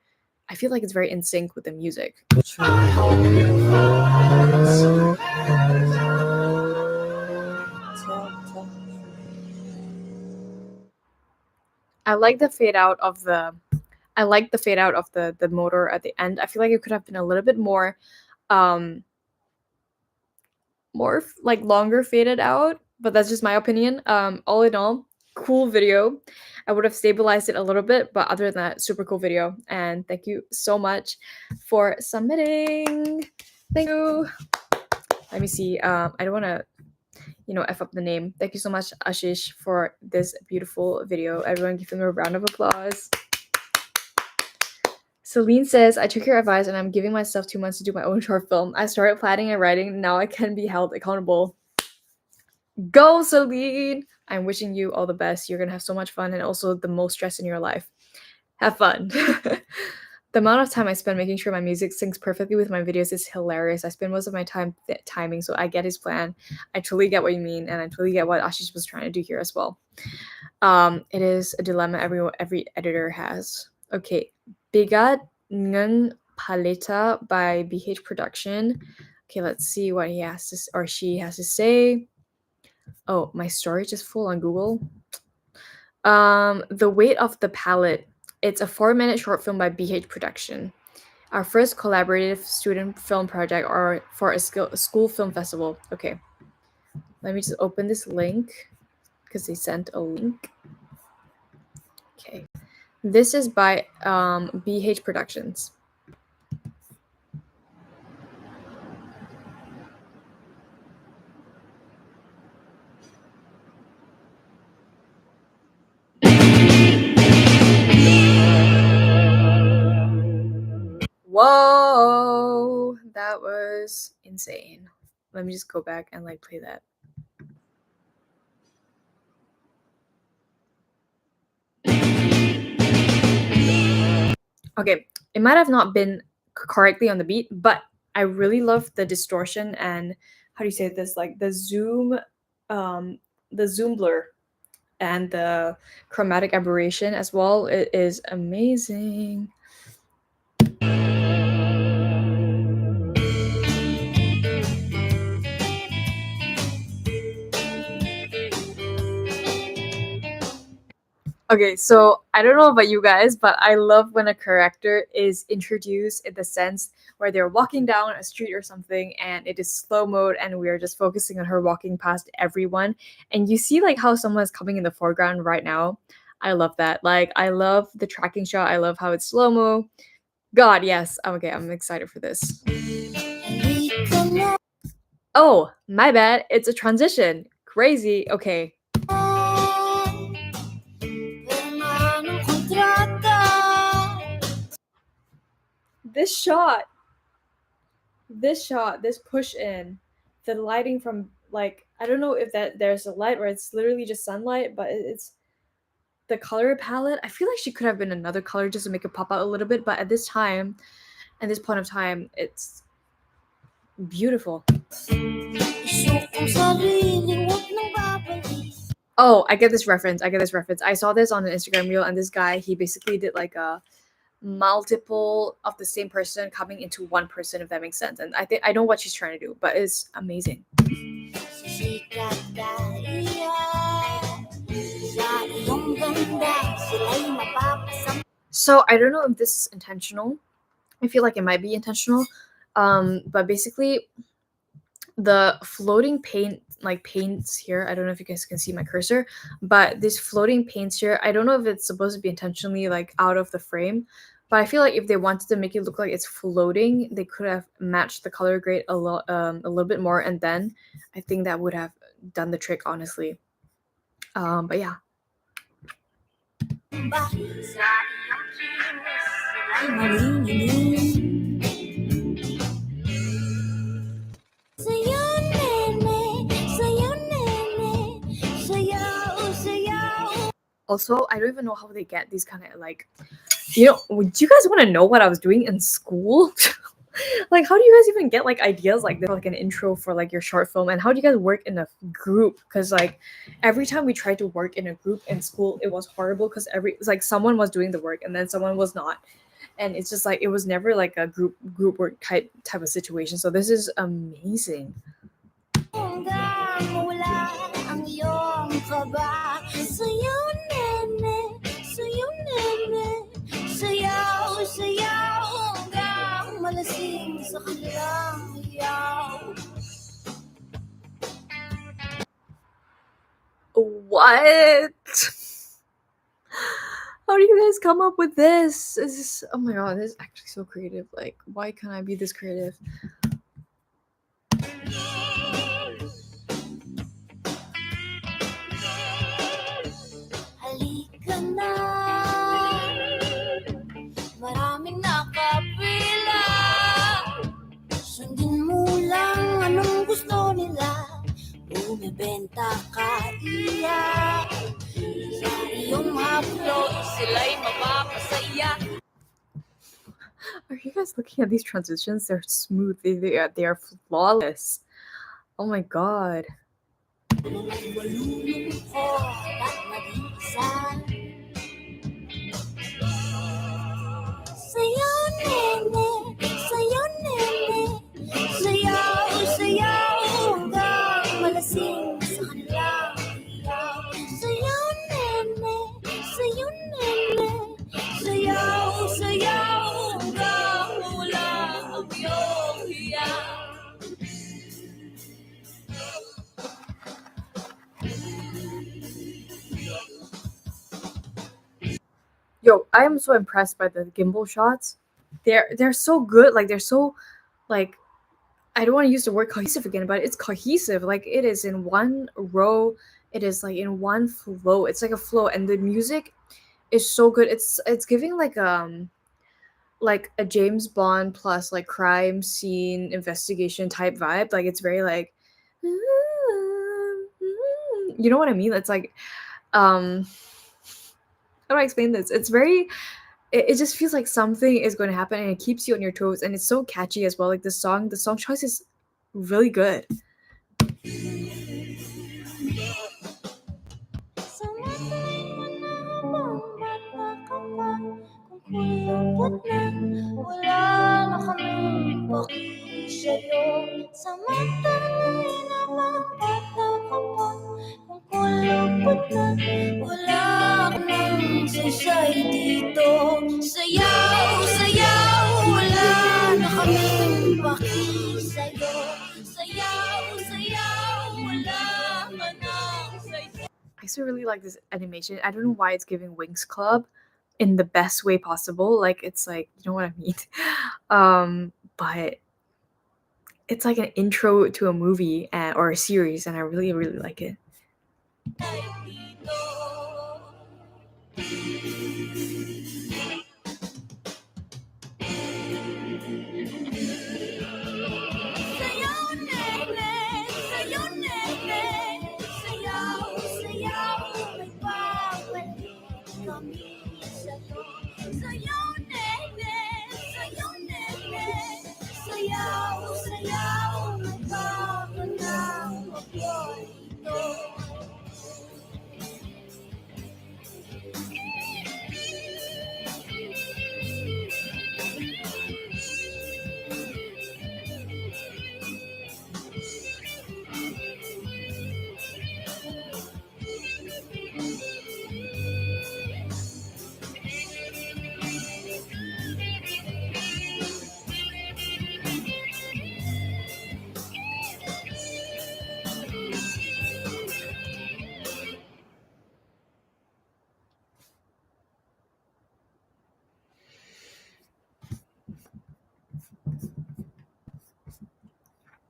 A: I feel like it's very in sync with the music. I like the fade out of the motor at the end. I feel like it could have been a little bit more um like longer faded out, but that's just my opinion. All in all, cool video. I would have stabilized it a little bit, but other than that, super cool video. And thank you so much for submitting. Thank you. Let me see. I don't want to, F up the name. Thank you so much, Ashish, for this beautiful video. Everyone give him a round of applause. Celine says, I took your advice and I'm giving myself 2 months to do my own short film. I started planning and writing. Now I can be held accountable. Go, Celine! I'm wishing you all the best. You're going to have so much fun and also the most stress in your life. Have fun. The amount of time I spend making sure my music syncs perfectly with my videos is hilarious. I spend most of my time timing, so I get his plan. I totally get what you mean, and I totally get what Ashish was trying to do here as well. It is a dilemma every editor has. Okay, Bigat Ngung Paleta by BH Production. Okay, let's see what he has to or she has to say. Oh, my storage is full on Google. The Weight of the Palette. It's a 4-minute short film by BH Production. Our first collaborative student film project or for a school film festival. Okay. Let me just open this link because they sent a link. Okay. This is by BH Productions. Whoa, that was insane. Let me just go back and like play that. Okay, it might have not been correctly on the beat, but I really love the distortion and how do you say this? Like the zoom blur and the chromatic aberration as well. It is amazing. Okay, so I don't know about you guys, but I love when a character is introduced in the sense where they're walking down a street or something and it is slow mode and we're just focusing on her walking past everyone. And you see like how someone is coming in the foreground right now. I love that. Like I love the tracking shot. I love how it's slow mo. God, yes. Okay, I'm excited for this. Oh, my bad. It's a transition. Crazy. Okay. This shot, this push in, the lighting from like I don't know if that there's a light or it's literally just sunlight, but it's the color palette. I feel like she could have been another color just to make it pop out a little bit, but at this time, at this point of time, it's beautiful. Oh, I get this reference. I get this reference. I saw this on an Instagram reel, and this guy he basically did like a multiple of the same person coming into one person, if that makes sense. And I think I know what she's trying to do, but it's amazing. So I don't know if this is intentional. I feel like it might be intentional. But basically the floating paint like paints here, I don't know if you guys can see my cursor, but these floating paints here, I don't know if it's supposed to be intentionally like out of the frame, but I feel like if they wanted to make it look like it's floating, they could have matched the color grade a little bit more, and then I think that would have done the trick, honestly. But yeah. Also, I don't even know how they get these kind of like, would you guys want to know what I was doing in school? Like, how do you guys even get like ideas like this, like an intro for like your short film, and how do you guys work in a group? Because like every time we tried to work in a group in school, it was horrible because it's like someone was doing the work and then someone was not, and it's just like it was never like a group work type of situation. So this is amazing. What? How do you guys come up with this? This is, oh my god, this is actually so creative. Like, why can't I be this creative? Maraming nakapila. Sundin mo lang anong gusto nila. Bumibenta ka iya. Sa iyong upload, sila'y mapapasaya. Are you guys looking at these transitions? They're smooth. They are flawless. Oh my god. Yo, I am so impressed by the gimbal shots. They're so good. Like they're so like I don't want to use the word cohesive again, but it's cohesive. Like it is in one row. It is like in one flow. It's like a flow, and the music is so good. It's giving like a James Bond plus like crime scene investigation type vibe. Like it's very like you know what I mean? It's like how do I explain this? It's very it just feels like something is going to happen and it keeps you on your toes, and it's so catchy as well. Like the song choice is really good. used to really like this animation. I don't know why it's giving Wings Club in the best way possible. Like it's like, you know what I mean? But it's like an intro to a movie or a series, and I really, really like it.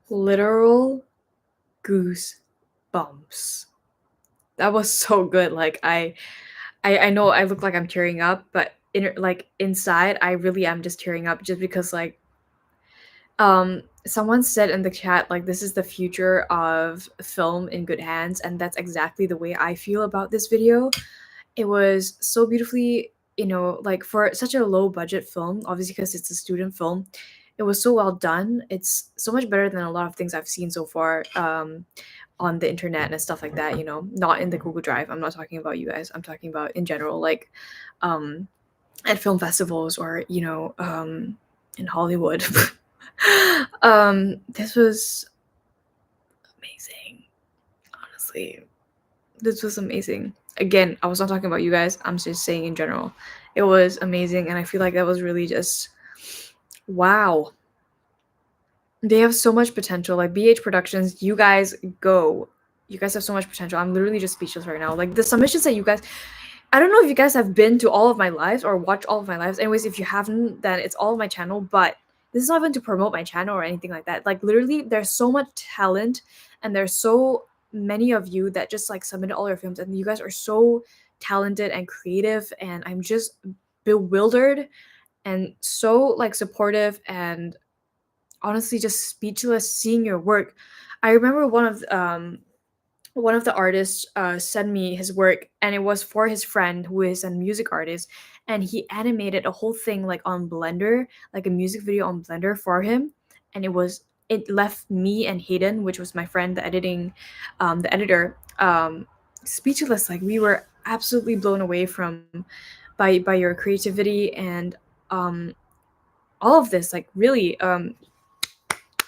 A: Literal goose bumps. That was so good. Like I know I look like I'm tearing up, but like inside I really am just tearing up just because like someone said in the chat like this is the future of film in good hands, and that's exactly the way I feel about this video. It was so beautifully, like for such a low budget film, obviously because it's a student film, it was so well done. It's so much better than a lot of things I've seen so far on the internet and stuff like that, not in the Google Drive. I'm not talking about you guys. I'm talking about in general, like at film festivals or, in Hollywood. This was amazing. Honestly, this was amazing. Again, I was not talking about you guys. I'm just saying in general. It was amazing, and I feel like that was really just wow. They have so much potential. Like BH Productions, you guys go. You guys have so much potential. I'm literally just speechless right now. Like the submissions that you guys, I don't know if you guys have been to all of my lives or watched all of my lives. Anyways, if you haven't, then it's all of my channel. But this is not even to promote my channel or anything like that. Like literally, there's so much talent, and there's so many of you that just like submitted all your films, and you guys are so talented and creative, and I'm just bewildered and so like supportive and honestly just speechless seeing your work. I remember one of the artists sent me his work, and it was for his friend who is a music artist, and he animated a whole thing like on Blender, like a music video on Blender for him, and it left me and Hayden, which was my friend, the editor, speechless. Like we were absolutely blown away by your creativity and um all of this. Like really,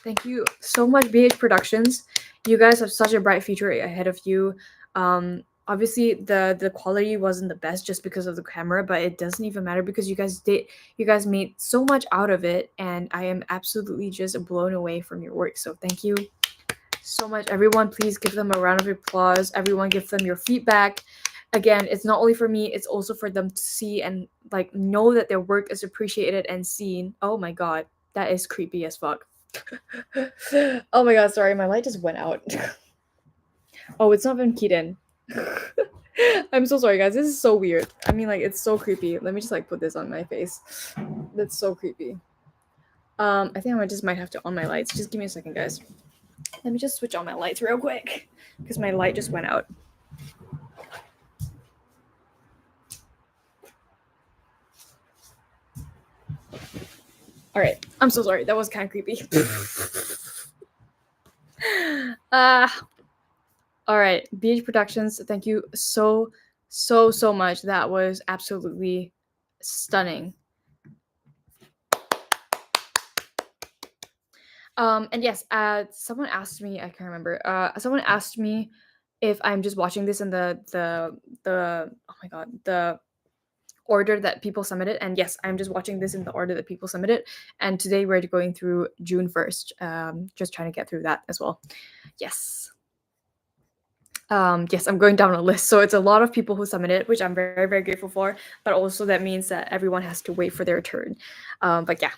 A: thank you so much, BH Productions. You guys have such a bright future ahead of you. Obviously, the quality wasn't the best just because of the camera, but it doesn't even matter because you guys made so much out of it, and I am absolutely just blown away from your work. So thank you so much, everyone. Please give them a round of applause. Everyone, give them your feedback. Again, it's not only for me; it's also for them to see and like know that their work is appreciated and seen. Oh my god, that is creepy as fuck. Oh my god, sorry, my light just went out. Oh, it's not even keyed in. I'm so sorry, guys. This is so weird. I mean, like, it's so creepy. Let me just like put this on my face. That's so creepy. I think I just might have to on my lights. Just give me a second, guys. Let me just switch on my lights real quick because my light just went out. All right, I'm so sorry. That was kind of creepy. All right, BH Productions, thank you so much. That was absolutely stunning. And yes, someone asked me, I can't remember. Someone asked me if I'm just watching this in the oh my god, the order that people submitted. And yes, I'm just watching this in the order that people submitted. And today we're going through June 1st. Just trying to get through that as well. Yes. Yes, I'm going down a list. So it's a lot of people who submitted, which I'm very, very grateful for. But also that means that everyone has to wait for their turn. But yeah.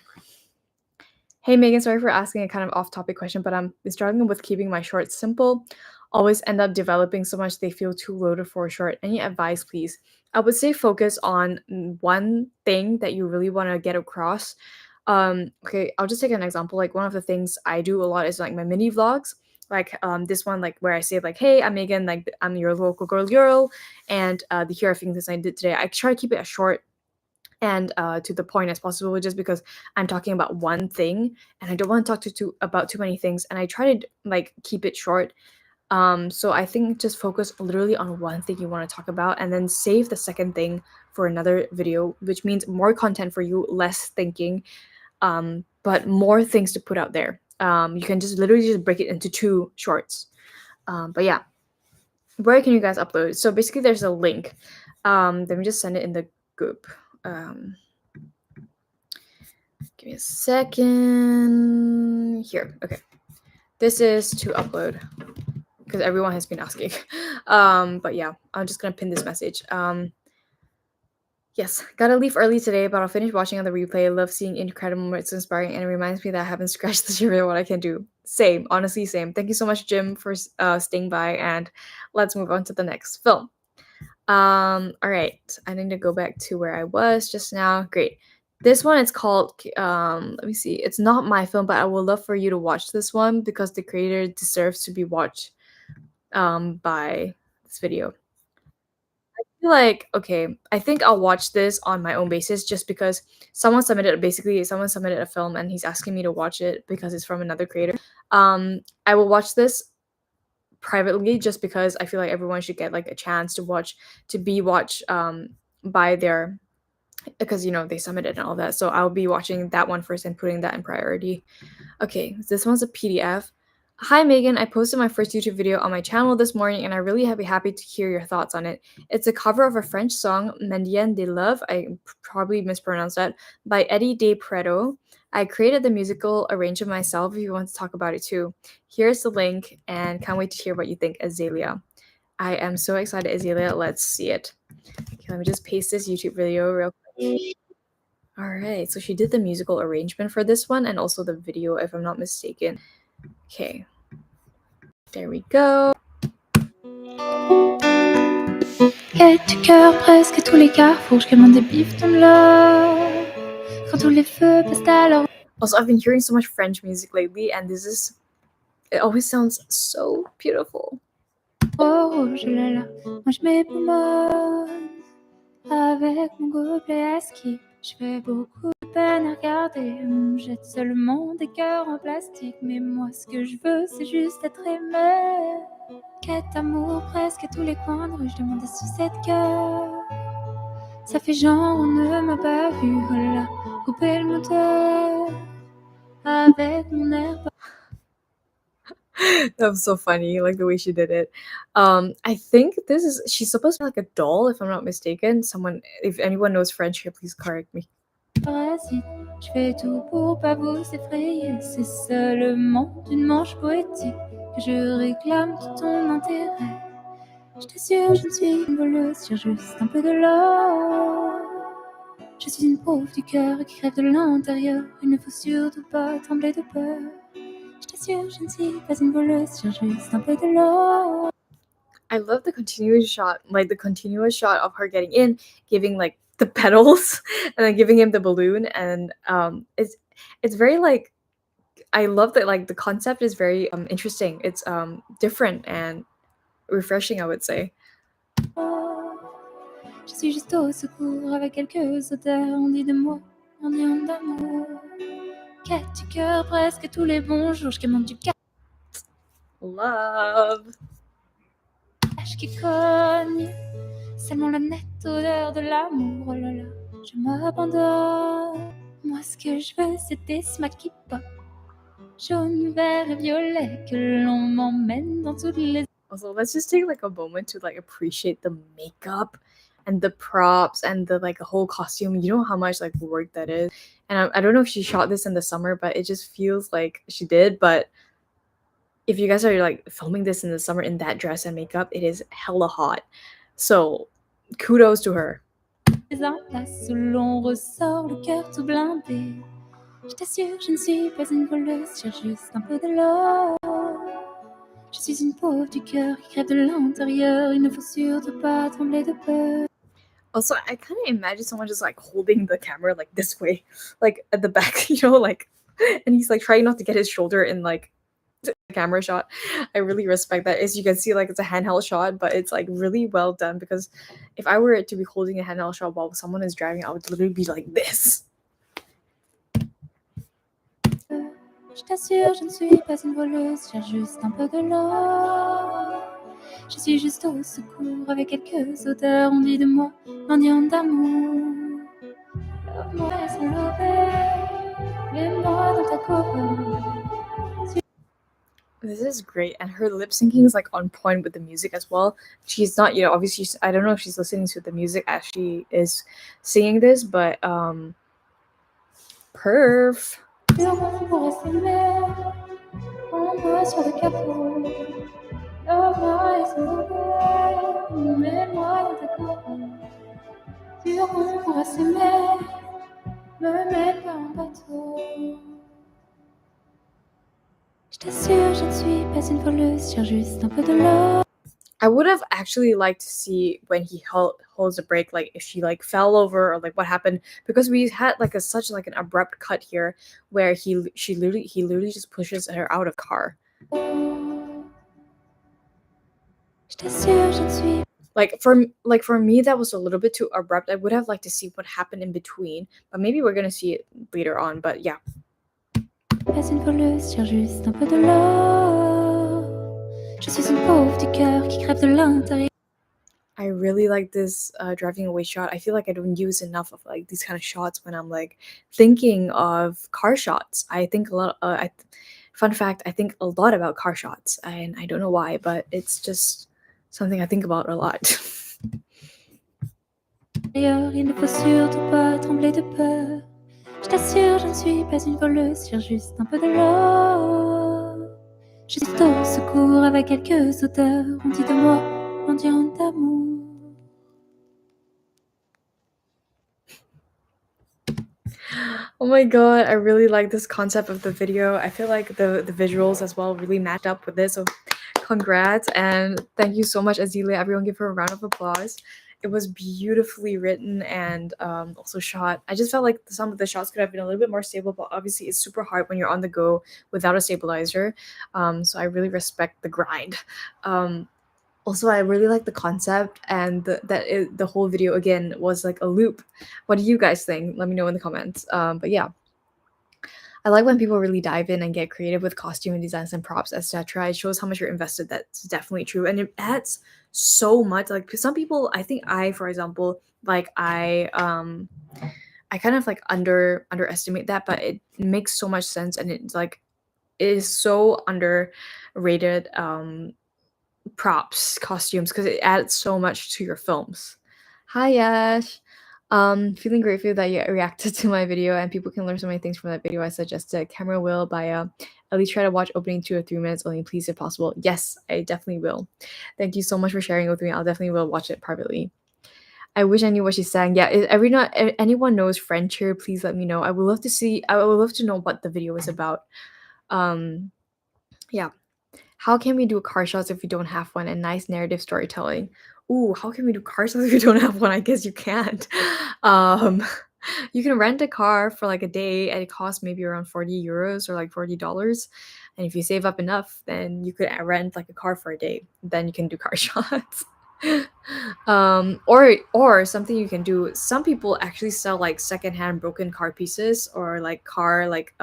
A: Hey Megan, sorry for asking a kind of off-topic question, but I'm struggling with keeping my shorts simple. Always end up developing so much they feel too loaded for a short. Any advice, please? I would say focus on one thing that you really want to get across. Okay, I'll just take an example. Like one of the things I do a lot is like my mini vlogs. Like this one, like where I say like, "Hey, I'm Megan. Like I'm your local girl, and here are things I did today." I try to keep it as short and to the point as possible, just because I'm talking about one thing and I don't want to talk about too many things, and I try to like keep it short. So I think just focus literally on one thing you want to talk about, and then save the second thing for another video, which means more content for you, less thinking, but more things to put out there. You can just literally just break it into 2 shorts. But yeah, where can you guys upload? So basically, there's a link. Let me just send it in the group. Give me a second. Here, okay. This is to upload because everyone has been asking. But yeah, I'm just gonna pin this message. Yes, gotta leave early today, but I'll finish watching on the replay. I love seeing incredible moments, it's inspiring, and it reminds me that I haven't scratched the surface of what I can do. Same, honestly, same. Thank you so much, Jim, for staying by, and let's move on to the next film. All right, I need to go back to where I was just now. Great. This one is called, let me see. It's not my film, but I would love for you to watch this one because the creator deserves to be watched by this video. I feel like, okay, I think I'll watch this on my own basis just because someone submitted a film and he's asking me to watch it because it's from another creator. I will watch this privately just because I feel like everyone should get like a chance to be watched by their, because they submitted and all that. So I'll be watching that one first and putting that in priority. Okay, this one's a PDF. Hi Megan, I posted my first YouTube video on my channel this morning and I really happy to hear your thoughts on it. It's a cover of a French song, Mendienne de Love, I probably mispronounced that, by Eddie De Preto. I created the musical arrangement myself if you want to talk about it too. Here's the link and can't wait to hear what you think, Azelia. I am so excited, Azelia. Let's see it. Okay, let me just paste this YouTube video real quick. All right, so she did the musical arrangement for this one and also the video, if I'm not mistaken. Okay, there we go.
D: Et du cœur presque à tous les carrefours, je commande des bifetons là. Quand tous les feux passent alors.
A: Also, I've been hearing so much French music lately, and it always sounds so beautiful.
D: Oh, rouge là là, moi je m'époumonne avec mon gobelet à ski. Je fais beaucoup de peine à regarder, on jette seulement des cœurs en plastique. Mais moi ce que je veux c'est juste être aimé. Quête amour presque à tous les coins de rue, je demande des sucettes cœur. Ça fait genre on ne m'a pas vu, oh là là, couper le moteur avec mon air.
A: That was so funny, like the way she did it. I think she's supposed to be like a doll, if I'm not mistaken. If anyone knows French here, please correct me.
D: Parasite, je fais tout pour pas vous effrayer. C'est seulement d'une manche poétique que je réclame tout ton intérêt. Je t'assure, je ne suis une voleuse, sur juste un peu de l'or. Je suis une pauvre du cœur qui crève de l'intérieur. Il ne faut surtout pas trembler de peur. Je t'assure, je ne suis pas une voleuse, sur juste un peu de l'or.
A: I love the continuous shot of her getting in, giving like the petals, and then giving him the balloon, and it's very like, I love that, like the concept is very interesting. It's different and refreshing, I would say.
D: Je suis juste au secours avec quelques odeurs. On dit de moi, on dit d'amour. Quête du cœur presque tous les bons jours. Je commande du
A: Love.
D: cash qui cogne. Seulement la nette odeur de l'amour. Oh là là, je m'abandonne. Moi ce que je veux c'est des smacks qui pop. Jaune, vert et violet. Que l'on m'emmène dans toutes les.
A: Also, let's just take like a moment to like appreciate the makeup and the props and the like whole costume. You know how much like work that is. And I don't know if she shot this in the summer, but it just feels like she did. But if you guys are like filming this in the summer in that dress and makeup, it is hella hot. So kudos to her.
D: En place où l'on ressort le cœur tout blindé. Je t'assure, je ne suis pas une voleuse, je cherche juste un peu de l'or. Je suis une pauvre du cœur qui crève de l'intérieur. Il ne faut surtout pas trembler de peur.
A: Also, I kind of imagine someone just like holding the camera like this way, like at the back, like, and he's like trying not to get his shoulder in like the camera shot. I really respect that. As you can see, like it's a handheld shot, but it's like really well done, because if I were to be holding a handheld shot while someone is driving, I would literally be like this.
D: Je t'assure, je ne suis pas une voleuse, je cherche juste un peu de l'or. Je suis juste au secours avec quelques odeurs. On dit de moi, mendiant d'amour. Love-moi sans lover, mets-moi dans ta cover.
A: This is great, and her lip syncing is like on point with the music as well. She's not, obviously, I don't know if she's listening to the music as she is singing this, but perf. I would have actually liked to see when he holds a break, like if she like fell over or like what happened, because we had like such like an abrupt cut here where he literally just pushes her out of car. Like for me that was a little bit too abrupt. I would have liked to see what happened in between, but maybe we're gonna see it later on. But yeah. Pas une voleuse, cherche juste un peu de l'or. Je suis une pauvre du cœur qui crève de l'intérieur. I really like this driving away shot. I feel like I don't use enough of like these kind of shots when I'm like thinking of car shots. I think a lot. Fun fact: I think a lot about car shots, and I don't know why, but it's just something I think about a lot. D'ailleurs, il ne faut surtout pas trembler de peur. Je t'assure, je ne suis pas une voleuse, je cherche juste un peu de l'or. Je suis au secours avec quelques odeurs. On dit de moi, mendiant d'amour. Oh my god, I really like this concept of the video. I feel like the visuals as well really matched up with this. So congrats, and thank you so much, Azelia. Everyone give her a round of applause. It was beautifully written and also shot. I just felt like some of the shots could have been a little bit more stable, but obviously it's super hard when you're on the go without a stabilizer. So I really respect the grind. Also, I really like the concept and the whole video again was like a loop. What do you guys think? Let me know in the comments. But yeah, I like when people really dive in and get creative with costume and designs and props, etc. It shows how much you're invested. That's definitely true, and it adds so much. Like some people, I think for example, like I kind of like underestimate that, but it makes so much sense, and it's like it is so underrated. Props, costumes, because it adds so much to your films. Hi, Ash. Feeling grateful that you reacted to my video and people can learn so many things from that video. I suggested Camera Will by at least try to watch opening 2 or 3 minutes only, please, if possible. Yes, I definitely will. Thank you so much for sharing it with me. I'll definitely will watch it privately. I wish I knew what she's saying. Yeah, if anyone knows French here, please let me know. I would love to know what the video is about. Yeah. How can we do car shots if we don't have one? And nice narrative storytelling. Ooh, how can we do car shots if we don't have one? I guess you can't. You can rent a car for like a day and it costs maybe around 40 euros or like $40. And if you save up enough, then you could rent like a car for a day. Then you can do car shots. Or something you can do. Some people actually sell like secondhand broken car pieces or like car like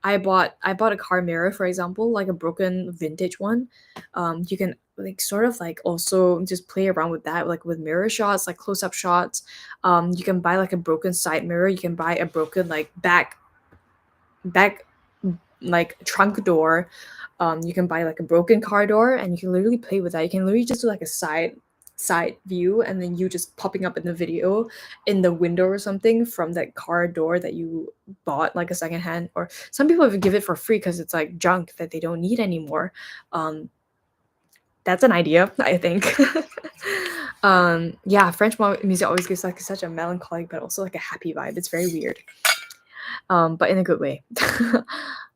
A: I bought a car mirror, for example, like a broken vintage one. You can like sort of like also just play around with that, like with mirror shots, like close-up shots. You can buy like a broken side mirror. You can buy a broken like back like trunk door. You can buy like a broken car door, and you can literally play with that. You can literally just do like a side side view and then you just popping up in the video in the window or something from that car door that you bought like a secondhand, or some people even give it for free because it's like junk that they don't need anymore. That's an idea, I think. Yeah, French music always gives like such a melancholic but also like a happy vibe. It's very weird, but in a good way.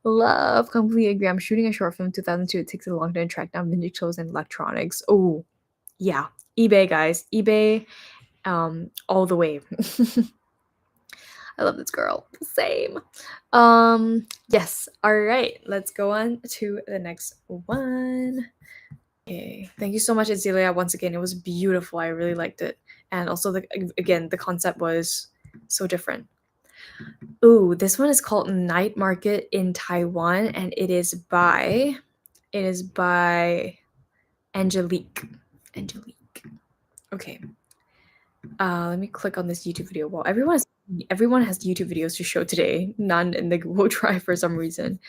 A: Love, completely agree. I'm shooting a short film 2002. It takes a long time to track down vintage clothes and electronics. Oh, yeah, eBay, guys, eBay, all the way. I love this girl. Same. Yes. All right. Let's go on to the next one. Okay. Thank you so much, Azelia. Once again, it was beautiful. I really liked it. And also the concept was so different. Ooh, this one is called Night Market in Taiwan, and it is by Angelique. Angelique. Okay. Let me click on this YouTube video. Well, everyone has YouTube videos to show today. None in the Google Drive for some reason.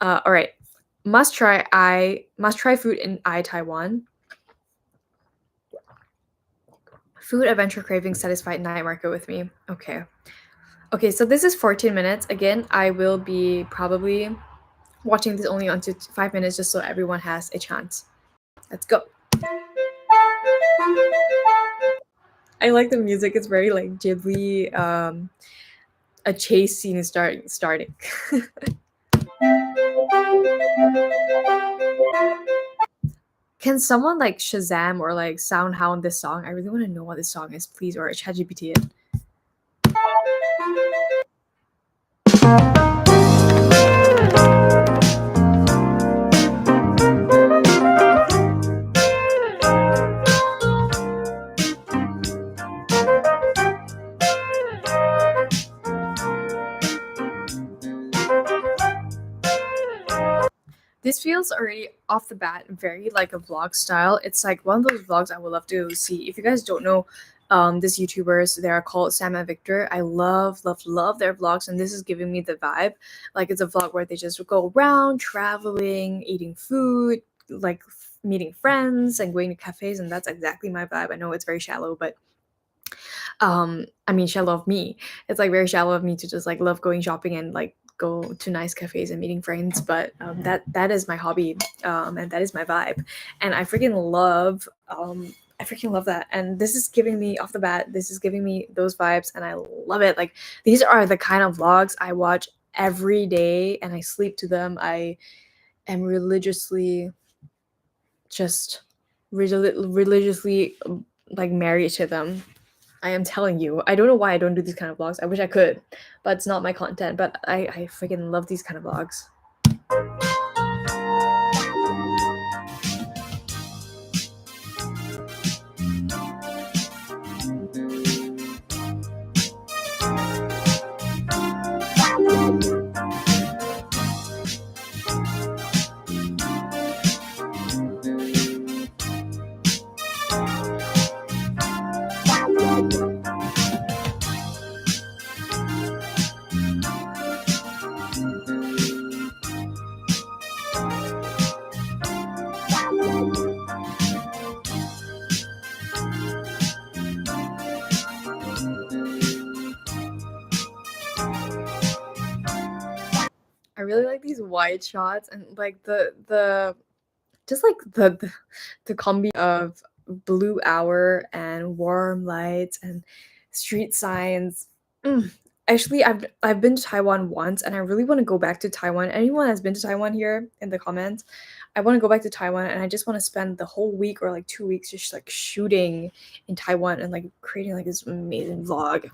A: All right. Must try food in Taiwan. Food adventure cravings satisfied night market with me. Okay. Okay, so this is 14 minutes. Again, I will be probably watching this only until 5 minutes just so everyone has a chance. Let's go. I like the music. It's very like Ghibli. A chase scene is starting. Can someone like Shazam or like SoundHound this song? I really want to know what this song is, please, or ChatGPT it. This feels already off the bat very like a vlog style. It's like one of those vlogs I would love to see. If you guys don't know these YouTubers, they are called Sam and Victor. I love their vlogs, and this is giving me the vibe. Like it's a vlog where they just go around traveling, eating food, like meeting friends and going to cafes, and that's exactly my vibe. I know it's very shallow, but I mean shallow of me. It's like very shallow of me to just like love going shopping and like go to nice cafes and meeting friends, but that is my hobby, and that is my vibe, and I freaking love that. And this is giving me off the bat, this is giving me those vibes, and I love it. Like these are the kind of vlogs I watch every day and I sleep to them. I am religiously like married to them. I am telling you. I don't know why I don't do these kind of vlogs. I wish I could, but it's not my content. But I freaking love these kind of vlogs. I really like these wide shots and like the just like the combi of blue hour and warm lights and street signs. Actually, I've been to Taiwan once, and I really want to go back to Taiwan. Anyone has been to Taiwan here in the comments? I want to go back to Taiwan, and I just want to spend the whole week or like 2 weeks just like shooting in Taiwan and like creating like this amazing vlog.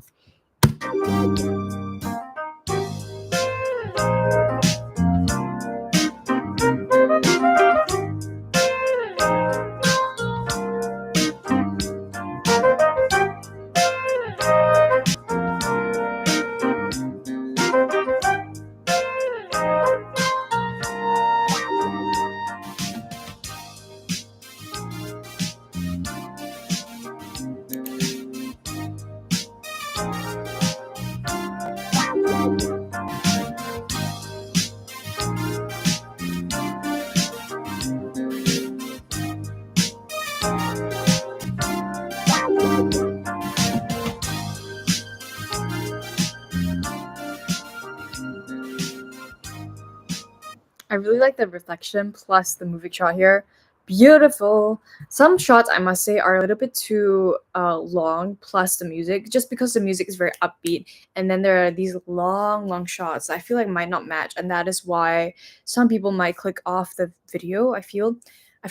A: I really like the reflection plus the moving shot here. Beautiful. Some shots, I must say, are a little bit too long, plus the music, just because the music is very upbeat. And then there are these long shots I feel like might not match. And that is why some people might click off the video, I feel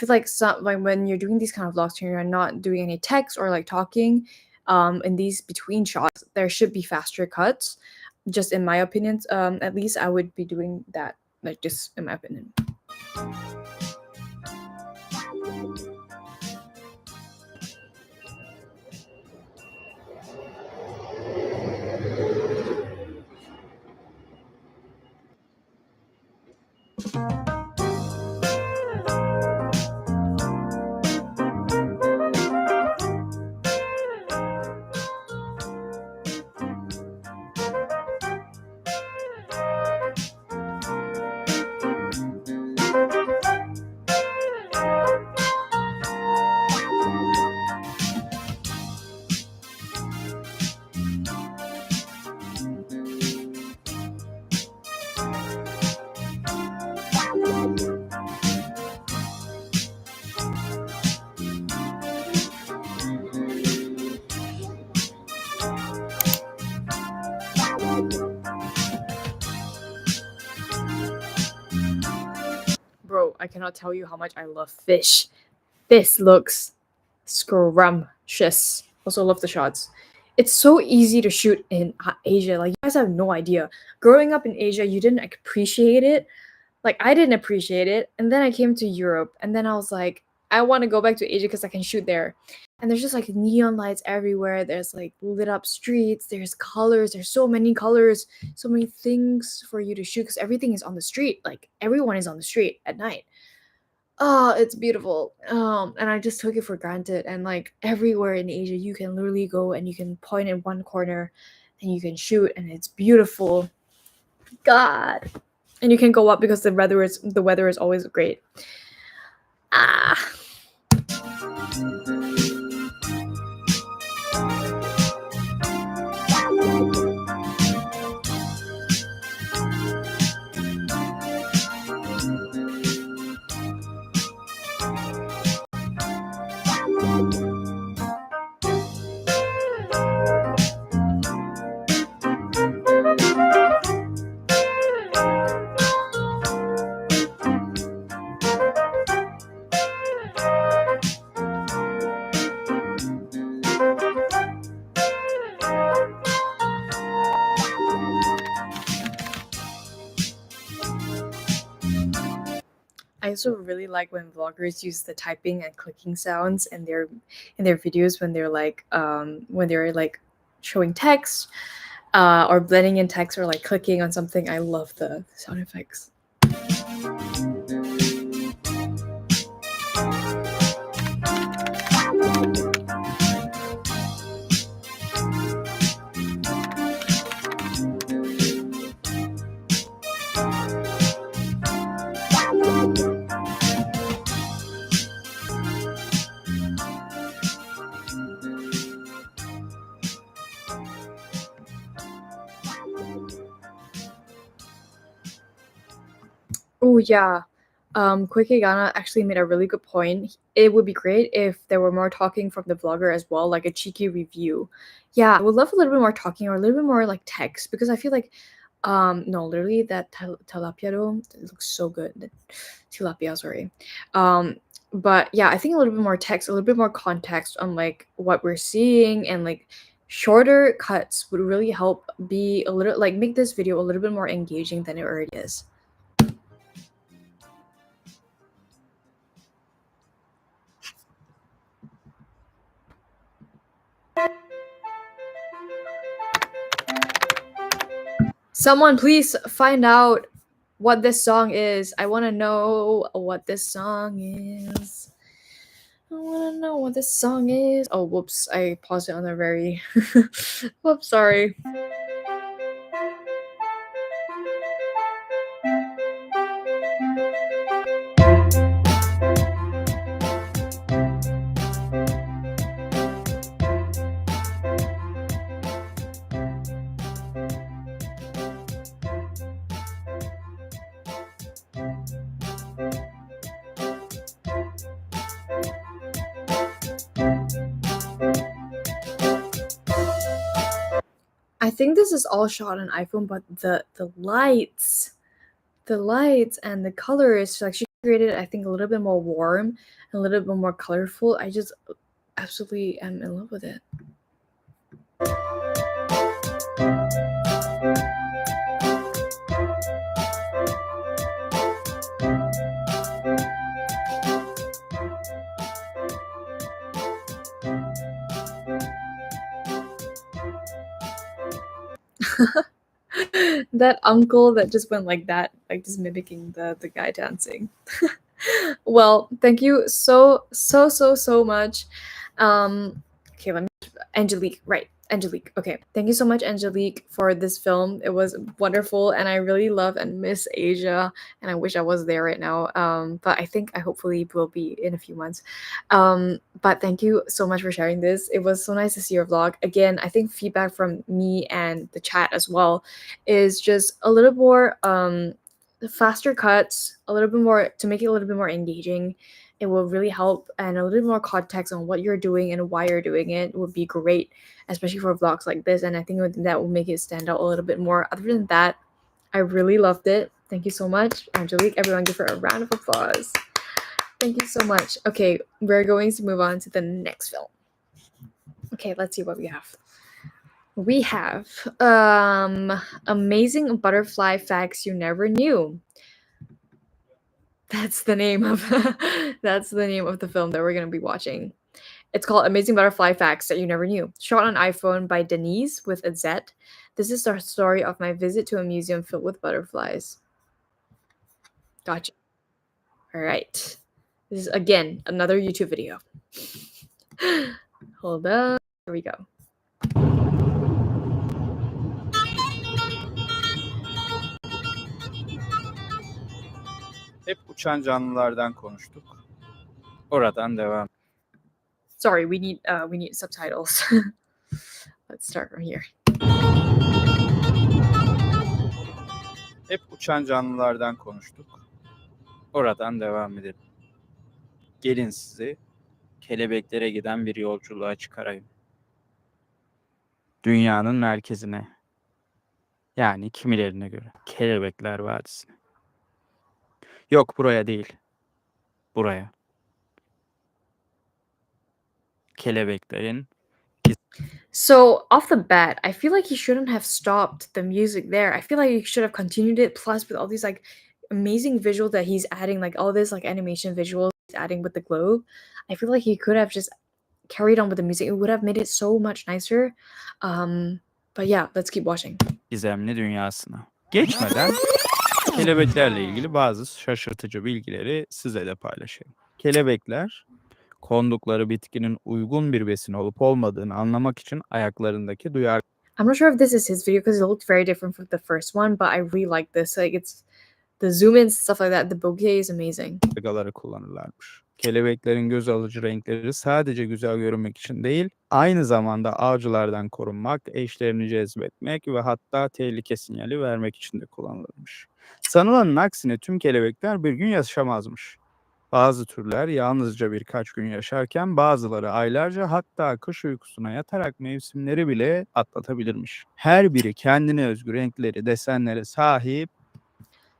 A: like some like when you're doing these kind of vlogs and you're not doing any text or like talking, in these between shots, there should be faster cuts. Just in my opinion, at least I would be doing that, like just in my opinion. Bro, I cannot tell you how much I love fish. This looks scrumptious. Also love the shots. It's so easy to shoot in Asia. Like, you guys have no idea. Growing up in Asia, you didn't appreciate it. Like, I didn't appreciate it. And then I came to Europe, and then I was like, I want to go back to Asia because I can shoot there. And there's just like neon lights everywhere. There's like lit up streets. There's colors. There's so many colors. So many things for you to shoot because everything is on the street. Like, everyone is on the street at night. Oh, it's beautiful. And I just took it for granted. And like everywhere in Asia, you can literally go and you can point in one corner and you can shoot, and it's beautiful. God. And you can go up because the weather is always great. Ah. I also really like when vloggers use the typing and clicking sounds in their videos when they're like showing text, or blending in text or like clicking on something. I love the sound effects. Oh yeah. Quickie Ghana actually made a really good point. It would be great if there were more talking from the vlogger as well, like a cheeky review. Yeah, I would love a little bit more talking or a little bit more like text, because I feel like no, literally that tilapia though, it looks so good. The tilapia, sorry. But yeah, I think a little bit more text, a little bit more context on like what we're seeing, and like shorter cuts would really help be a little like make this video a little bit more engaging than it already is. Someone please find out what this song is. I want to know what this song is. I want to know what this song is. Oh, whoops. I paused it on a very... Whoops, sorry. I think this is all shot on iPhone, but the lights and the colors, like she created, I think, a little bit more warm, a little bit more colorful. I just absolutely am in love with it. That uncle that just went like that, like just mimicking the guy dancing. Well, thank you so much. Okay, let me Angelique, right. Angelique. Okay. Thank you so much, Angelique, for this film. It was wonderful, and I really love and miss Asia, and I wish I was there right now. But I hopefully will be in a few months. But thank you so much for sharing this. It was so nice to see your vlog. Again, I think feedback from me and the chat as well is just a little more faster cuts, a little bit more to make it a little bit more engaging. It will really help, and a little bit more context on what you're doing and why you're doing it would be great, especially for vlogs like this. And I think that will make it stand out a little bit more. Other than that, I really loved it. Thank you so much, Angelique. Everyone give her a round of applause. Thank you so much. Okay, we're going to move on to the next film. Okay, let's see what we have. We have Amazing Butterfly Facts You Never Knew. That's the name of the film that we're going to be watching. It's called Amazing Butterfly Facts That You Never Knew. Shot on iPhone by Denise with a Z. This is the story of my visit to a museum filled with butterflies. Gotcha. All right. This is, again, another YouTube video. Hold up. Here we go.
E: Hep uçan canlılardan konuştuk. Oradan devam.
A: Sorry, we need subtitles. Let's start from here.
E: Hep uçan canlılardan konuştuk. Oradan devam edelim. Gelin sizi kelebeklere giden bir yolculuğa çıkarayım. Dünyanın merkezine. Yani kimilerine göre Kelebekler Vadisi'ne. Yok, buraya değil. Buraya. Kelebeklerin.
A: So off the bat, I feel like he shouldn't have stopped the music there. I feel like he should have continued it. Plus, with all these like amazing visuals that he's adding, like all this like animation visuals he's adding with the globe, I feel like he could have just carried on with the music. It would have made it so much nicer. But yeah, let's keep watching.
E: Gizemli dünyasına. Geçmeden kelebeklerle ilgili bazı şaşırtıcı bilgileri size de paylaşayım. Kelebekler kondukları bitkinin uygun bir besin olup olmadığını anlamak için ayaklarındaki duyar.
A: I'm not sure if this is his video because it looked very different from the first one, but I really like this. Like it's the zoom ins, stuff like that. The bouquet is amazing.
E: Dalgaları kullanırlarmış. Kelebeklerin göz alıcı renkleri sadece güzel görünmek için değil, aynı zamanda avcılardan korunmak, eşlerini cezbetmek ve hatta tehlike sinyali vermek için de kullanılırmış. Sanılanın aksine tüm kelebekler bir gün yaşamazmış. Bazı türler yalnızca birkaç gün yaşarken bazıları aylarca, hatta kış uykusuna yatarak mevsimleri bile atlatabilirmiş. Her biri kendine özgü renkleri, desenlere sahip.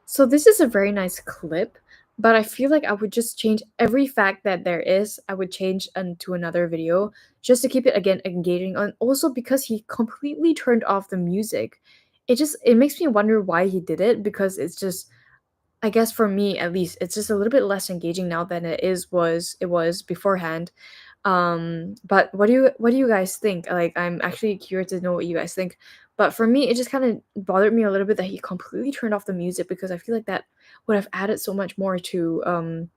A: So this is a very nice clip, but I feel like I would just change every fact that there is. I would change to another video just to keep it again engaging. And also because he completely turned off the music, it makes me wonder why he did it, because it's just, I guess for me at least, it's just a little bit less engaging now than it was beforehand. But what do you guys think? Like, I'm actually curious to know what you guys think. But for me, it just kind of bothered me a little bit that he completely turned off the music, because I feel like that would have added so much more to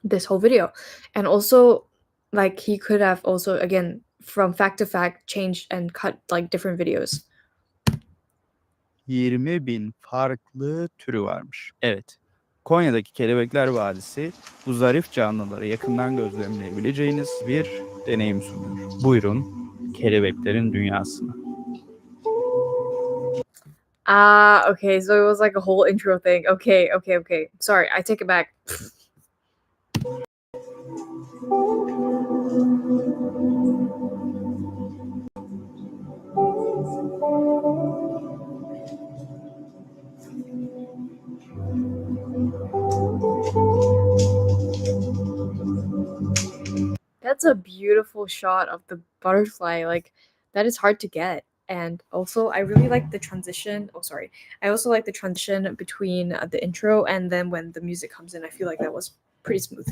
A: this whole video. And also, like, he could have also, again, from fact to fact, changed and cut like different videos.
E: 20.000 farklı türü varmış. Evet, Konya'daki Kelebekler Vadisi bu zarif canlıları yakından gözlemleyebileceğiniz bir deneyim sunuyor. Buyurun kelebeklerin dünyasına.
A: Okay, so it was like a whole intro thing. Okay. Sorry, I take it back. That's a beautiful shot of the butterfly. Like, that is hard to get. And also, I really like the transition. Oh, sorry. I also like the transition between the intro and then when the music comes in. I feel like that was pretty smooth.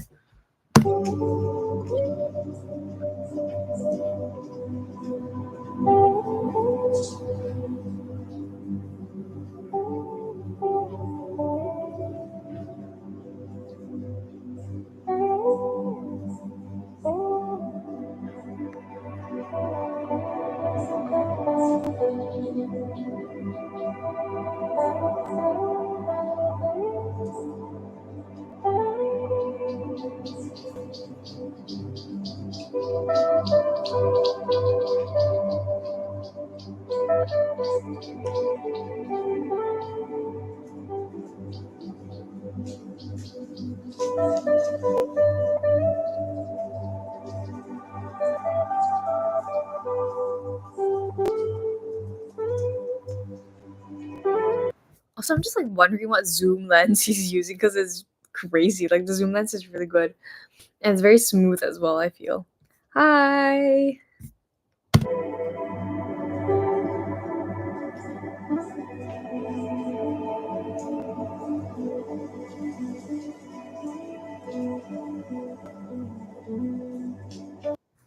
A: Also, I'm just like wondering what zoom lens he's using because it's crazy. Like, the zoom lens is really good and it's very smooth as well, I feel. Hi.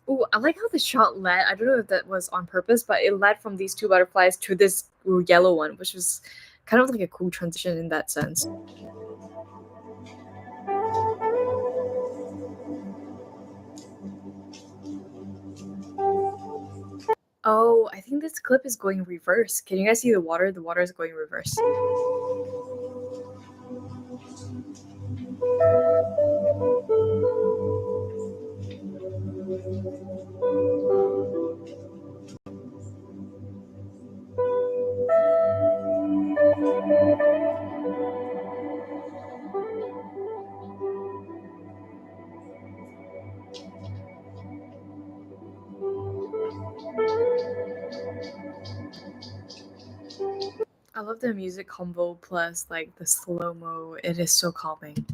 A: Ooh, I like how the shot led. I don't know if that was on purpose, but it led from these two butterflies to this yellow one, which was kind of like a cool transition in that sense. Oh, I think this clip is going reverse. Can you guys see the water? The water is going reverse. I love the music combo plus like the slow mo. It is so calming.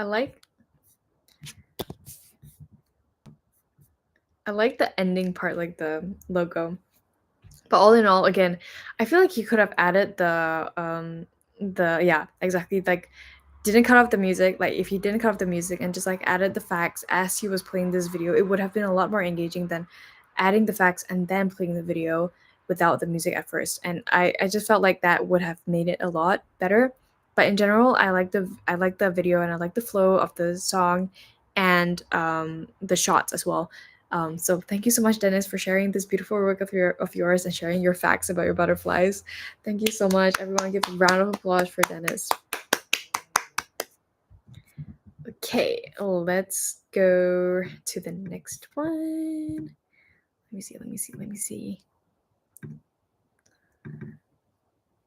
A: I like the ending part, like the logo. But all in all, again, I feel like he could have added the yeah, exactly, like didn't cut off the music. Like if he didn't cut off the music and just like added the facts as he was playing this video, it would have been a lot more engaging than adding the facts and then playing the video without the music at first. And I just felt like that would have made it a lot better. But in general, I like the video and I like the flow of the song and the shots as well. So thank you so much, Dennis, for sharing this beautiful work of yours and sharing your facts about your butterflies. Thank you so much. Everyone give a round of applause for Dennis. Okay, let's go to the next one. Let me see.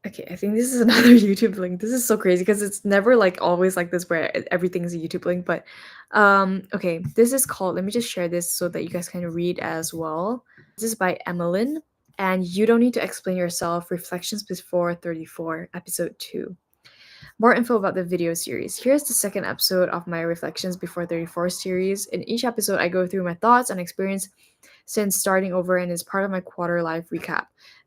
A: Okay, I think this is another YouTube link. This is so crazy because it's never like always like this where everything is a YouTube link. But okay, this is called. Let me just share this so that you guys can read as well. This is by Emilyn, and you don't need to explain yourself. Reflections before 34, episode 2. More info about the video series. Here's the second episode of my Reflections Before 34 series. In each episode, I go through my thoughts and experience since starting over and is part of my quarter life recap.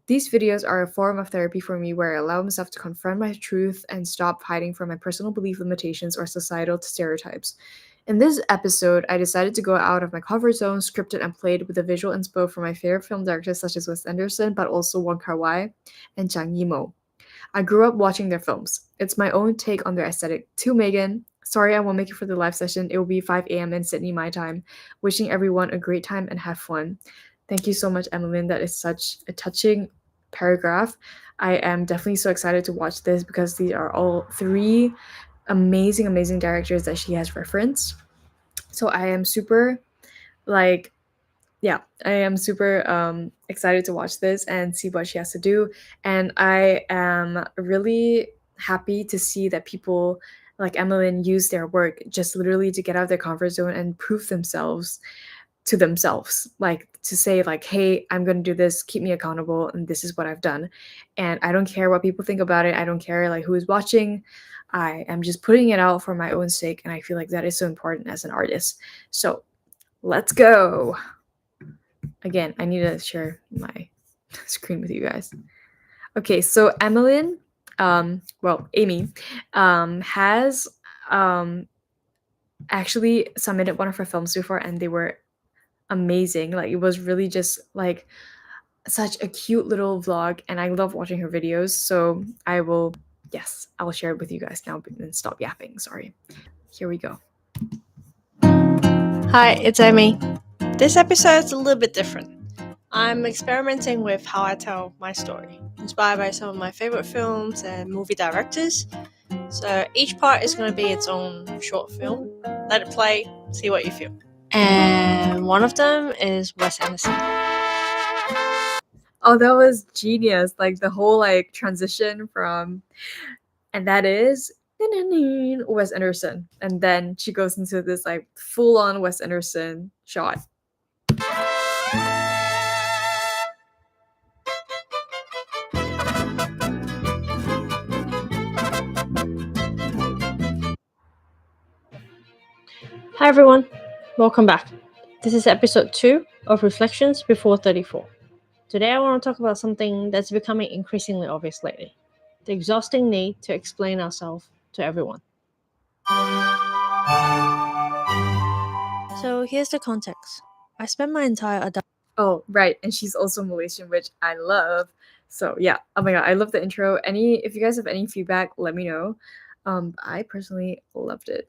A: These videos are a form of therapy for me where I allow myself to confront my truth and stop hiding from my personal belief limitations or societal stereotypes. In this episode, I decided to go out of my comfort zone, scripted and played with the visual inspo from my favorite film directors such as Wes Anderson, but also Wong Kar-wai and Zhang Yimou. I grew up watching their films. It's my own take on their aesthetic. To Megan, sorry I won't make it for the live session. It will be 5 a.m. in Sydney, my time. Wishing everyone a great time and have fun. Thank you so much, Emilyn. That is such a touching paragraph. I am definitely so excited to watch this because these are all 3 amazing directors that she has referenced. So I am super like yeah, I am super excited to watch this and see what she has to do. And I am really happy to see that people like Emilyn use their work just literally to get out of their comfort zone and prove themselves to themselves, like to say like, hey, I'm going to do this, keep me accountable, and this is what I've done, and I don't care what people think about it. I don't care like who is watching. I am just putting it out for my own sake, and I feel like that is so important as an artist. So let's go. Again, I need to share my screen with you guys. Okay, so Emilyn, Amy, has actually submitted one of her films before, and they were amazing. Like it was really just like such a cute little vlog, and I love watching her videos. So I'll share it with you guys now and stop yapping. Sorry. Here we go.
F: Hi, it's Amy. This episode is a little bit different. I'm experimenting with how I tell my story, inspired by some of my favorite films and movie directors. So each part is going to be its own short film. Let it play, see what you feel. And one of them is Wes Anderson.
A: Oh, that was genius. Like the whole like transition from, and that is Wes Anderson. And then she goes into this like full on Wes Anderson shot.
F: Hi everyone, welcome back. This is episode 2 of Reflections Before 34. Today I want to talk about something that's becoming increasingly obvious lately. The exhausting need to explain ourselves to everyone. So here's the context. I spent my entire adult.
A: Oh, right. And she's also Malaysian, which I love. So yeah. Oh my god, I love the intro. If you guys have any feedback, let me know. I personally loved it.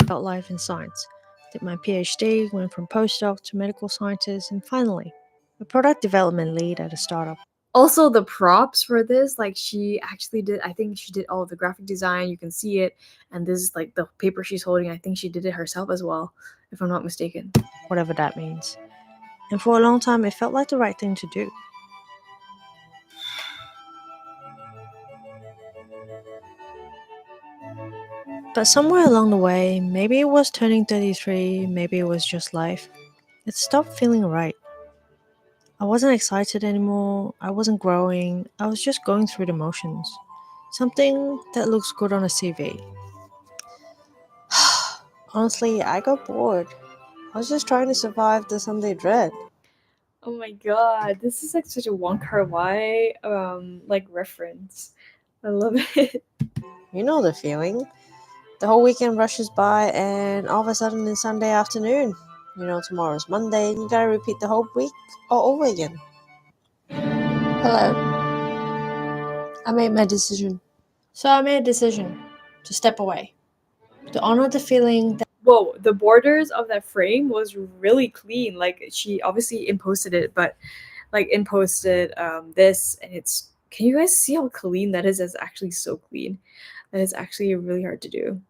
F: About life in science. Did my PhD, went from postdoc to medical scientist, and finally, a product development lead at a startup.
A: Also, the props for this, like she actually did, I think she did all of the graphic design. You can see it. And this is like the paper she's holding. I think she did it herself as well, if I'm not mistaken.
F: Whatever that means. And for a long time, it felt like the right thing to do. But somewhere along the way, maybe it was turning 33, maybe it was just life, it stopped feeling right. I wasn't excited anymore, I wasn't growing, I was just going through the motions. Something that looks good on a CV. Honestly, I got bored. I was just trying to survive the Sunday dread.
A: Oh my god, this is like such a Wong Kar Wai like reference. I love it.
F: You know the feeling. The whole weekend rushes by, and all of a sudden it's Sunday afternoon. You know, tomorrow's Monday, and you gotta repeat the whole week all over again. Hello. I made my decision. So I made a decision to step away, to honor the feeling that.
A: Whoa, the borders of that frame was really clean. Like she obviously imposted it, but like imposted this, and it's, can you guys see how clean that is? It's actually so clean. That is actually really hard to do.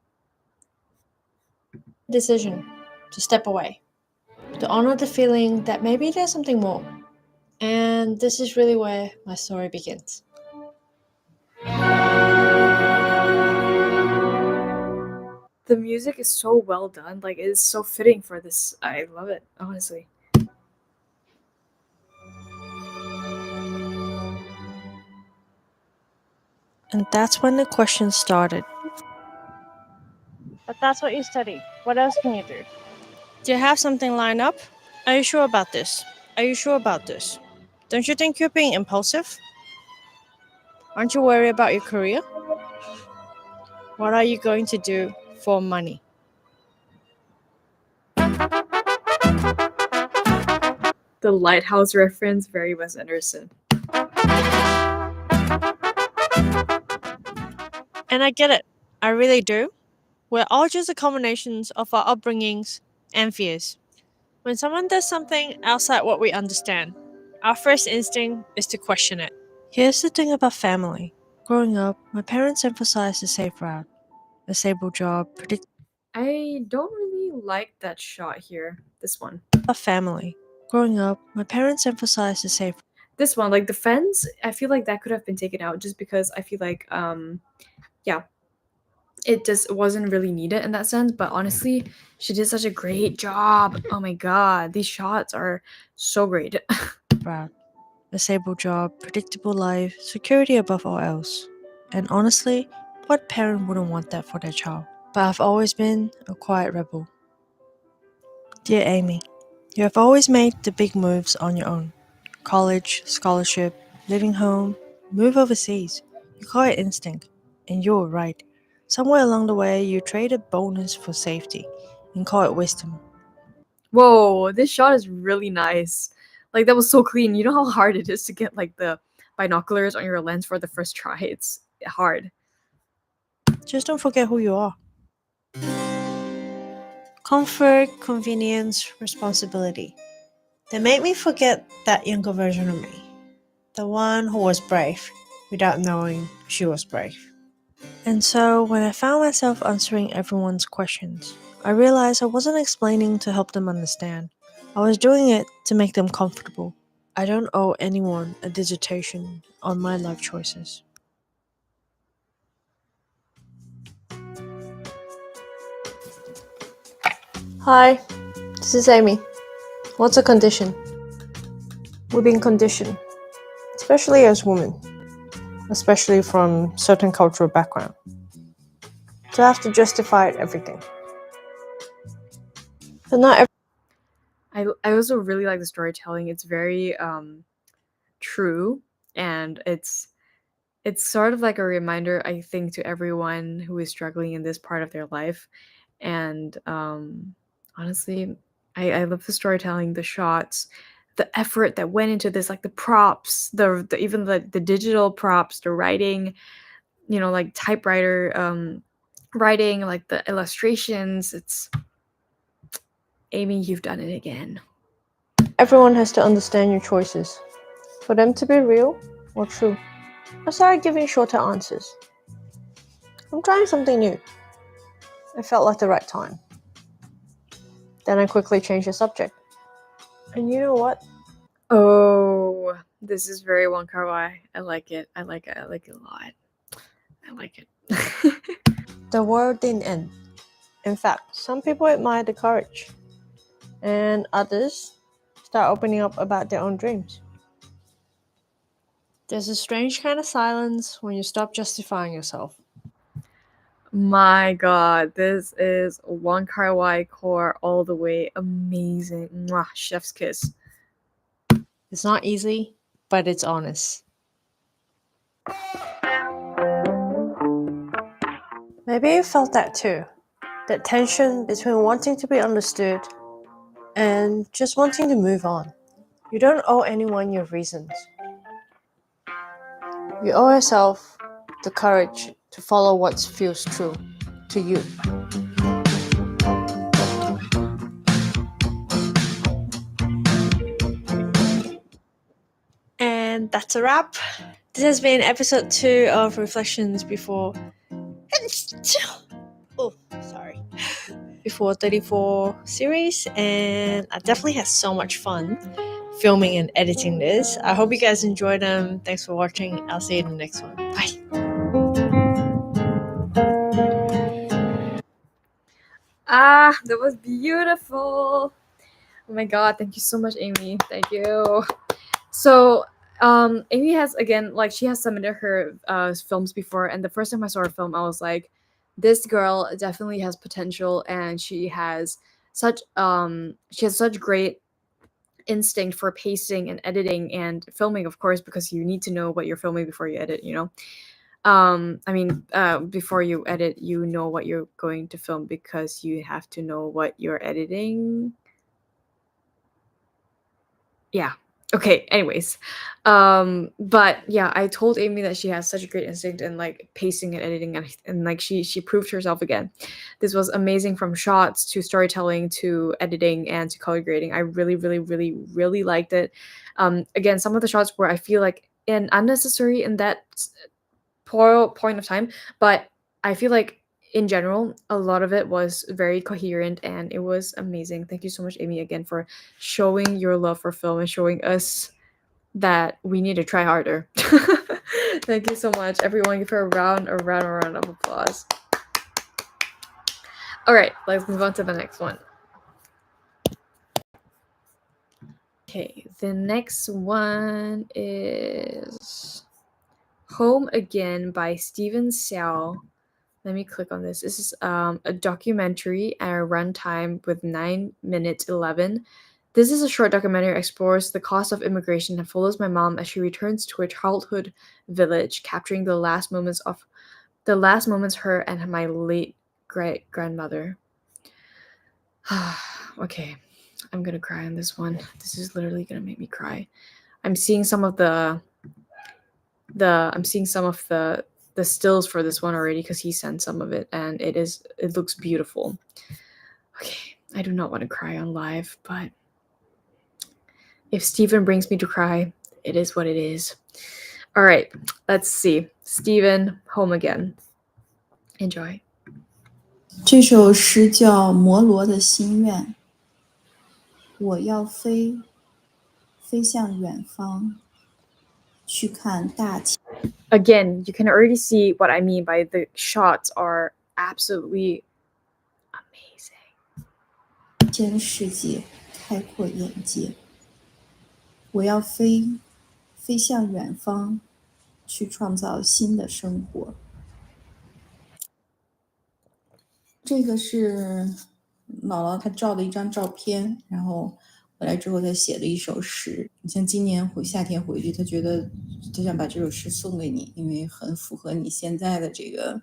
F: Decision to step away, to honor the feeling that maybe there's something more. And this is really where my story begins.
A: The music is so well done. Like it is so fitting for this. I love it, honestly.
F: And that's when the questions started. But that's what you study. What else can you do? Do you have something lined up? Are you sure about this? Are you sure about this? Don't you think you're being impulsive? Aren't you worried about your career? What are you going to do for money?
A: The lighthouse reference, very Wes Anderson.
F: And I get it. I really do. We're all just a combinations of our upbringings and fears. When someone does something outside what we understand, our first instinct is to question it. Here's the thing about family. Growing up, my parents emphasized the safe route, a stable job,
A: I don't really liked that shot here. This one.
F: A family. Growing up, my parents emphasized the safe.
A: This one, like the fence, I feel like that could have been taken out just because I feel like yeah, it just wasn't really needed in that sense. But honestly, she did such a great job. Oh my god, these shots are so great.
F: Proud. A stable job, predictable life, security above all else. And honestly, what parent wouldn't want that for their child? But I've always been a quiet rebel. Dear Amy, you have always made the big moves on your own. College, scholarship, living home, move overseas. You call it instinct, and you're right. Somewhere along the way, you traded boldness for safety and call it wisdom.
A: Whoa, this shot is really nice. Like that was so clean. You know how hard it is to get like the binoculars on your lens for the first try. It's hard.
F: Just don't forget who you are. Comfort, convenience, responsibility. They made me forget that younger version of me. The one who was brave without knowing she was brave. And so, when I found myself answering everyone's questions, I realized I wasn't explaining to help them understand. I was doing it to make them comfortable. I don't owe anyone a dissertation on my life choices. Hi, this is Amy. What's a condition? We've been conditioned, especially as women, especially from certain cultural background, to have to justify everything. But not
A: I also really like the storytelling. It's very true, and it's sort of like a reminder, I think, to everyone who is struggling in this part of their life. And honestly, I love the storytelling, the shots, the effort that went into this, like the props, the even the digital props, the writing, you know, like typewriter writing, like the illustrations. It's Amy, you've done it again.
F: everyone has to understand your choices. For them to be real or true. I started giving shorter answers. I'm trying something new. It felt like the right time. Then I quickly changed the subject. And you know what?
A: Oh, this is very Wong Kar-wai. I like it. I like it. I like it a lot. I like it.
F: The world didn't end. In fact, some people admire the courage. And others start opening up about their own dreams. There's a strange kind of silence when you stop justifying yourself.
A: My god, this is Wong Kar-wai core all the way. Amazing. Mwah, chef's kiss.
F: It's not easy, but it's honest. Maybe you felt that too. That tension between wanting to be understood and just wanting to move on. You don't owe anyone your reasons. You owe yourself the courage to follow what feels true to you. And that's a wrap. This has been episode 2 of Reflections before. Oh, sorry. Before 34 series, and I definitely had so much fun filming and editing this. I hope you guys enjoyed them. Thanks for watching. I'll see you in the next one. Bye.
A: Ah, that was beautiful. Oh my god, thank you so much, Amy. Thank you. So, Amy has, again, like, she has submitted her films before, and the first time I saw her film, I was like, this girl definitely has potential, and she has such great instinct for pacing and editing and filming, of course, because you need to know what you're filming before you edit, you know. Before you edit, you know what you're going to film because you have to know what you're editing. Yeah. Okay, anyways. But yeah, I told Amy that she has such a great instinct in like pacing and editing, and like she proved herself again. This was amazing, from shots to storytelling to editing and to color grading. I really, really, really, really liked it. Again, some of the shots were, I feel like, unnecessary in that point of time, but I feel like in general, a lot of it was very coherent and it was amazing. Thank you so much, Amy, again for showing your love for film and showing us that we need to try harder. Thank you so much. Everyone, give her a round of applause. All right, let's move on to the next one. Okay, the next one is Home Again by Steven Xiao. Let me click on this. This is a documentary at a runtime with 9 minutes 11. This is a short documentary that explores the cost of immigration and follows my mom as she returns to her childhood village, capturing the last moments her and my late great grandmother. Okay, I'm gonna cry on this one. This is literally gonna make me cry. I'm seeing some of the stills for this one already because he sent some of it and it looks beautiful. Okay, I do not want to cry on live, but if Steven brings me to cry, it is what it is. All right, let's see. Steven, Home Again. Enjoy.
G: 这首诗叫《摩罗的心愿》。我要飞，飞向远方，去看大气。
A: Again, you can already see what I mean by the shots are absolutely amazing.
G: 天世界，开阔眼界。我要飞，飞向远方，去创造新的生活。这个是姥姥她照的一张照片，然后回来之后她写了一首诗。你像今年夏天回去，她觉得她想把这首诗送给你，因为很符合你现在的这个。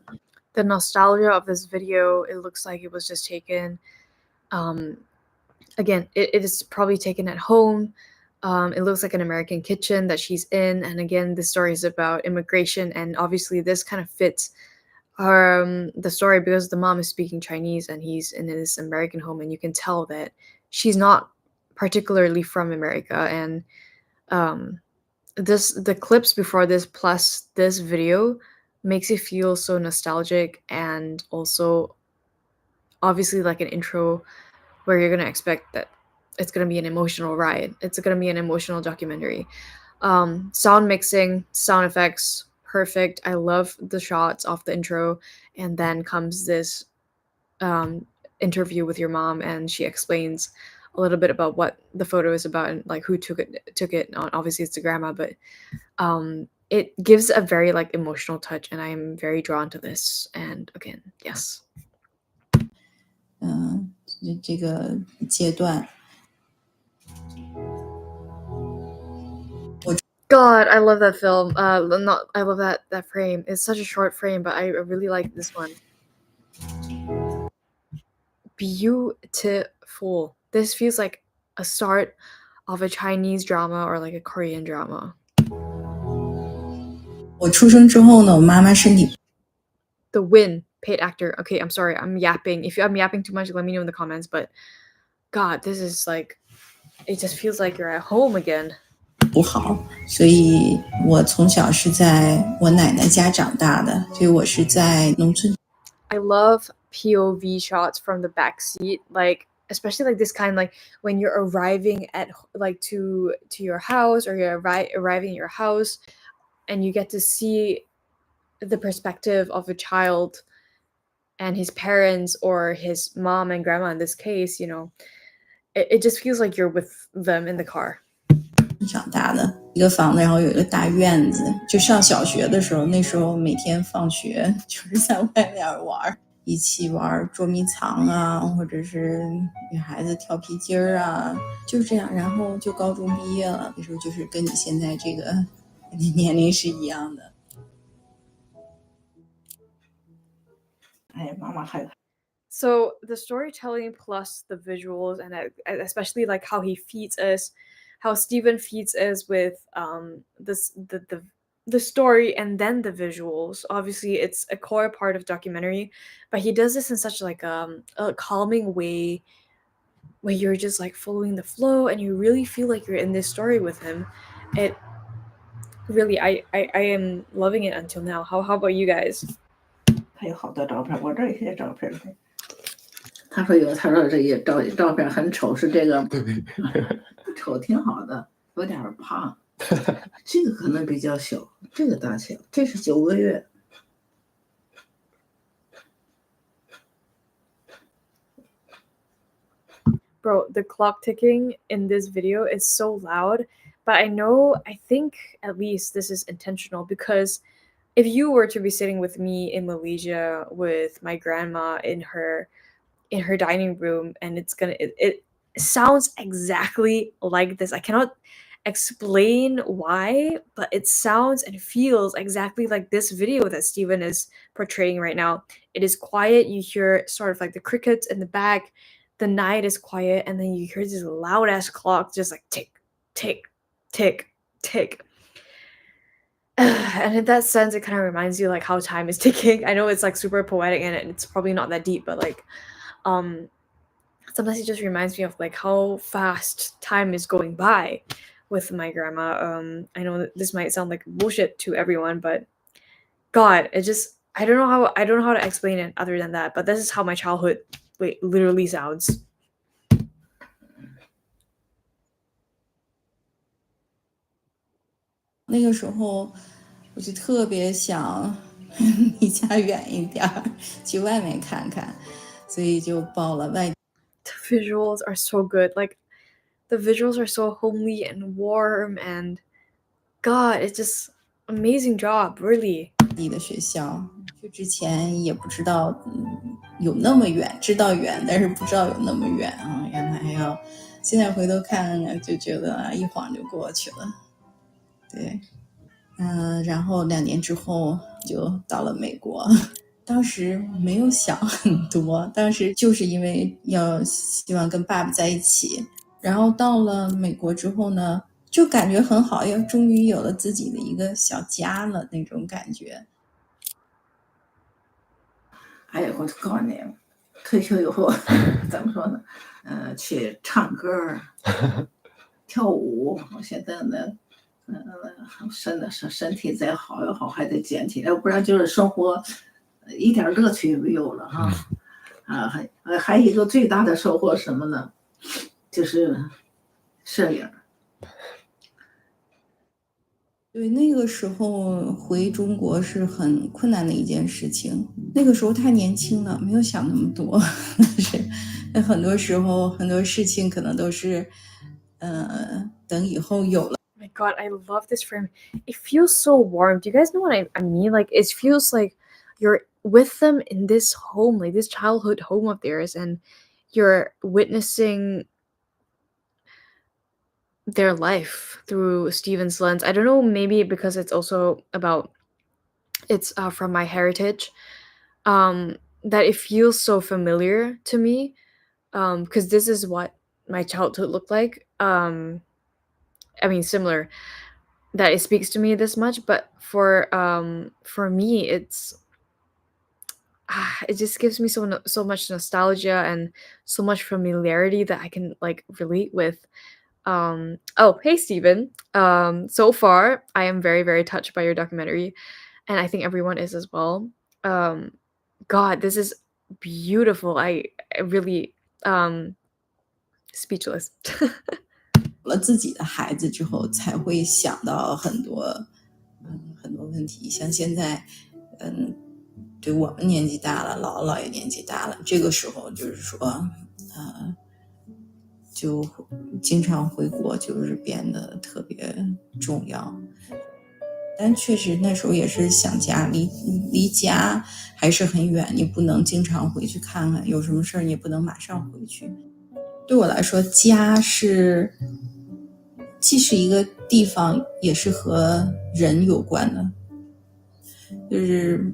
A: The nostalgia of this video, it looks like it was just taken. Again, it is probably taken at home. It looks like an American kitchen that she's in, and again, the story is about immigration, and obviously this kind of fits the story because the mom is speaking Chinese and he's in this American home, and you can tell that she's not particularly from America. And the clips before this plus this video makes it feel so nostalgic and also obviously like an intro where you're gonna expect that it's gonna be an emotional ride. It's gonna be an emotional documentary. Sound mixing, sound effects, perfect. I love the shots off the intro, and then comes this interview with your mom, and she explains a little bit about what the photo is about and like who took it. Obviously, it's the grandma, but it gives a very like emotional touch, and I am very drawn to this. And again, yes.
G: 这个阶段。
A: God, I love that film. I love that frame. It's such a short frame, but I really like this one. Beautiful. This feels like a start of a Chinese drama or like a Korean drama.
G: 我出生之后呢，我妈妈身体。
A: The Win, paid actor. Okay, I'm sorry, I'm yapping. If I'm yapping too much, let me know in the comments. But God, this is like, it just feels like you're at home again.
G: 不好，所以我从小是在我奶奶家长大的，所以我是在农村。
A: I love POV shots from the back seat, like especially like this kind, like when you're arriving at like to your house, or you're arriving at your house, and you get to see the perspective of a child and his parents or his mom and grandma in this case. You know, it just feels like you're with them in the car.
G: 长大的一个房子，然后有一个大院子。就上小学的时候，那时候每天放学就是在外面玩，一起玩捉迷藏啊，或者是女孩子跳皮筋儿啊，就这样。然后就高中毕业了，那时候就是跟你现在这个年龄是一样的。哎，妈妈还。
A: So the storytelling plus the visuals, and especially like how he feeds us, how Steven feeds us with the story and then the visuals. Obviously, it's a core part of documentary, but he does this in such like a calming way, where you're just like following the flow and you really feel like you're in this story with him. It really, I am loving it until now. How about you guys?
H: 他有好多照片，我这儿有些照片。他说这些照片很丑，是这个不丑，挺好的，有点胖。这个可能比较小，这个大小，这是9个月。
A: Bro, the clock ticking in this video is so loud, but I think at least this is intentional, because if you were to be sitting with me in Malaysia with my grandma in her dining room, and it sounds exactly like this. I cannot explain why, but it sounds and feels exactly like this video that Steven is portraying right now. It is quiet, you hear sort of like the crickets in the back, the night is quiet, and then you hear this loud ass clock just like tick, tick, tick, tick. And in that sense, it kind of reminds you like how time is ticking. I know it's like super poetic and it's probably not that deep, but like sometimes it just reminds me of like how fast time is going by with my grandma. I know that this might sound like bullshit to everyone, but God, I don't know how to explain it other than that, but this is how my childhood literally sounds.
G: 那个时候我就特别想离家远一点儿，去外面看看，所以就报了外。
A: The visuals are so good. Like the visuals are so homely and warm, and God, it's just amazing job, really.
G: 地的学校，就之前也不知道有那么远，知道远，但是不知道有那么远啊，原来还要。现在回头看就觉得一晃就过去了。对，然后2年之后就到了美国。当时没有想很多，当时就是因为要希望跟爸爸在一起，然后到了美国之后呢，就感觉很好，又终于有了自己的一个小家了那种感觉。
H: 哎呀，我告诉你，退休以后怎么说呢？去唱歌、跳舞。我现在呢，身体再好也好，还得减体，要不然就是生活一点乐趣也没有了哈。还有一个最大的收获是什么呢？就是摄影。
G: 对，那个时候回中国是很困难的一件事情。那个时候太年轻了，没有想那么多。但是很多时候很多事情可能都是，等以后有了。
A: Oh my God, I love this frame. It feels so warm. Do you guys know what I mean? Like it feels like you're with them in this home, like this childhood home of theirs, and you're witnessing their life through Steven's lens. I don't know, maybe because it's also about it's from my heritage, that it feels so familiar to me, because this is what my childhood looked like. I mean, similar, that it speaks to me this much, but for me, it's it just gives me so much nostalgia and so much familiarity that I can like relate with. Oh, hey Steven. So far I am very, very touched by your documentary, and I think everyone is as well. God, this is beautiful. I really speechless.
G: 了自己的孩子之后，才会想到很多问题。像现在，对我们年纪大了，姥姥姥爷年纪大了，这个时候就是说，就经常回国，就是变得特别重要。但确实那时候也是想家，离家还是很远，你不能经常回去看看，有什么事儿你也不能马上回去。对我来说，家是既是一个地方，也是和人有关的。就是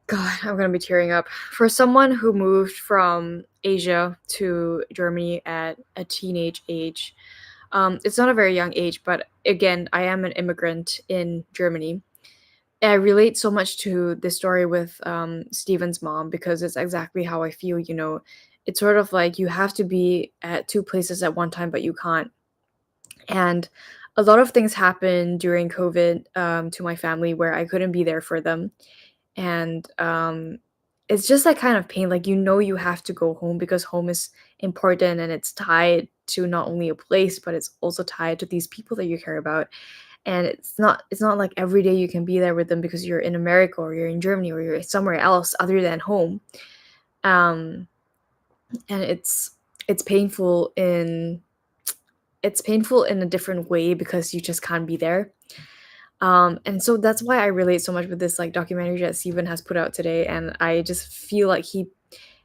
A: God, I'm gonna be tearing up. For someone who moved from Asia to Germany at a teenage age, it's not a very young age, but again, I am an immigrant in Germany. I relate so much to this story with Steven's mom, because it's exactly how I feel. You know, it's sort of like you have to be at 2 places at one time, but you can't. And a lot of things happened during COVID to my family where I couldn't be there for them. And it's just like kind of pain. Like, you know, you have to go home because home is important and it's tied to not only a place, but it's also tied to these people that you care about. And it's not like every day you can be there with them because you're in America or you're in Germany or you're somewhere else other than home. And it's painful in a different way because you just can't be there. And so that's why I relate so much with this like documentary that Steven has put out today, and I just feel like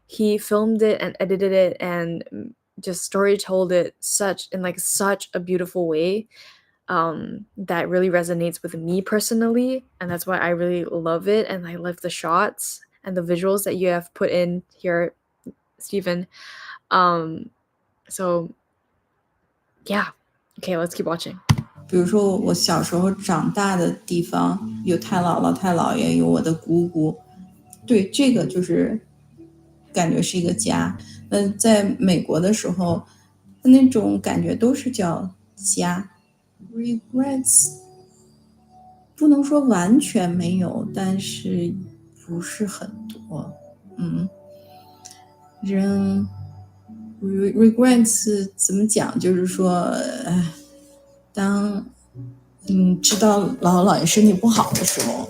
A: he filmed it and edited it and just story told it such a beautiful way, that really resonates with me personally, and that's why I really love it, and I love the shots and the visuals that you have put in here, Steven. So yeah, okay, let's keep watching.
G: 比如说我小时候长大的地方有太姥姥太姥爷，有我的姑姑，对，这个就是感觉是一个家。在美国的时候那种感觉都是叫家。 regrets 不能说完全没有，但是不是很多。人 regrets 怎么讲，就是说当知道姥姥姥爷身体不好的时候，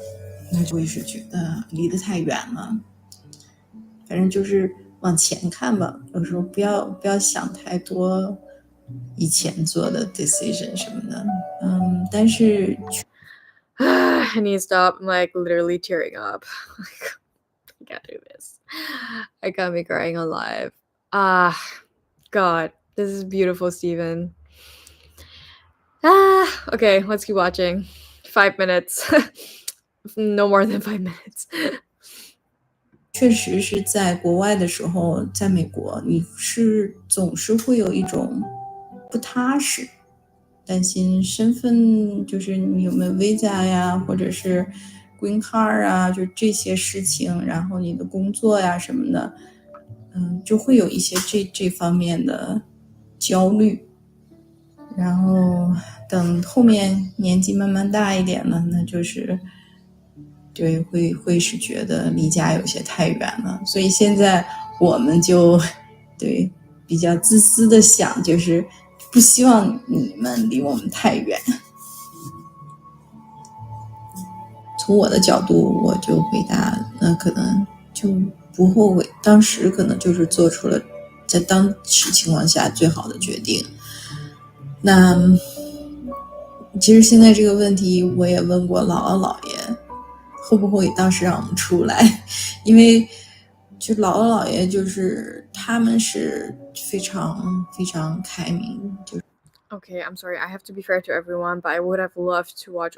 G: 那就会是觉得离得太远了。反正就是往前看吧，有时候不要想太多以前做的 decision 什么的。但是
A: I need to stop. I'm like literally tearing up. I can't do this. I can't be crying on live. God, this is beautiful, Steven. Okay, let's keep watching. 5 minutes. No more than 5 minutes.
G: 确实是在国外的时候，在美国，你总是会有一种不踏实，担心身份，就是你有没有 visa 呀，或者是 green card 啊，就这些事情，然后你的工作呀什么的，就会有一些这方面的焦虑。然后等后面年纪慢慢大一点了，那就是对会是觉得离家有些太远了，所以现在我们就对比较自私的想，就是不希望你们离我们太远。从我的角度，我就回答，那可能就不后悔，当时可能就是做出了在当时情况下最好的决定。那其实现在这个问题我也问过姥姥姥爷，会不会当时让我们出来？因为就姥姥姥爷就是他们是非常非常开明。
A: Okay, I'm sorry. I have to be fair to everyone, but I would have loved to watch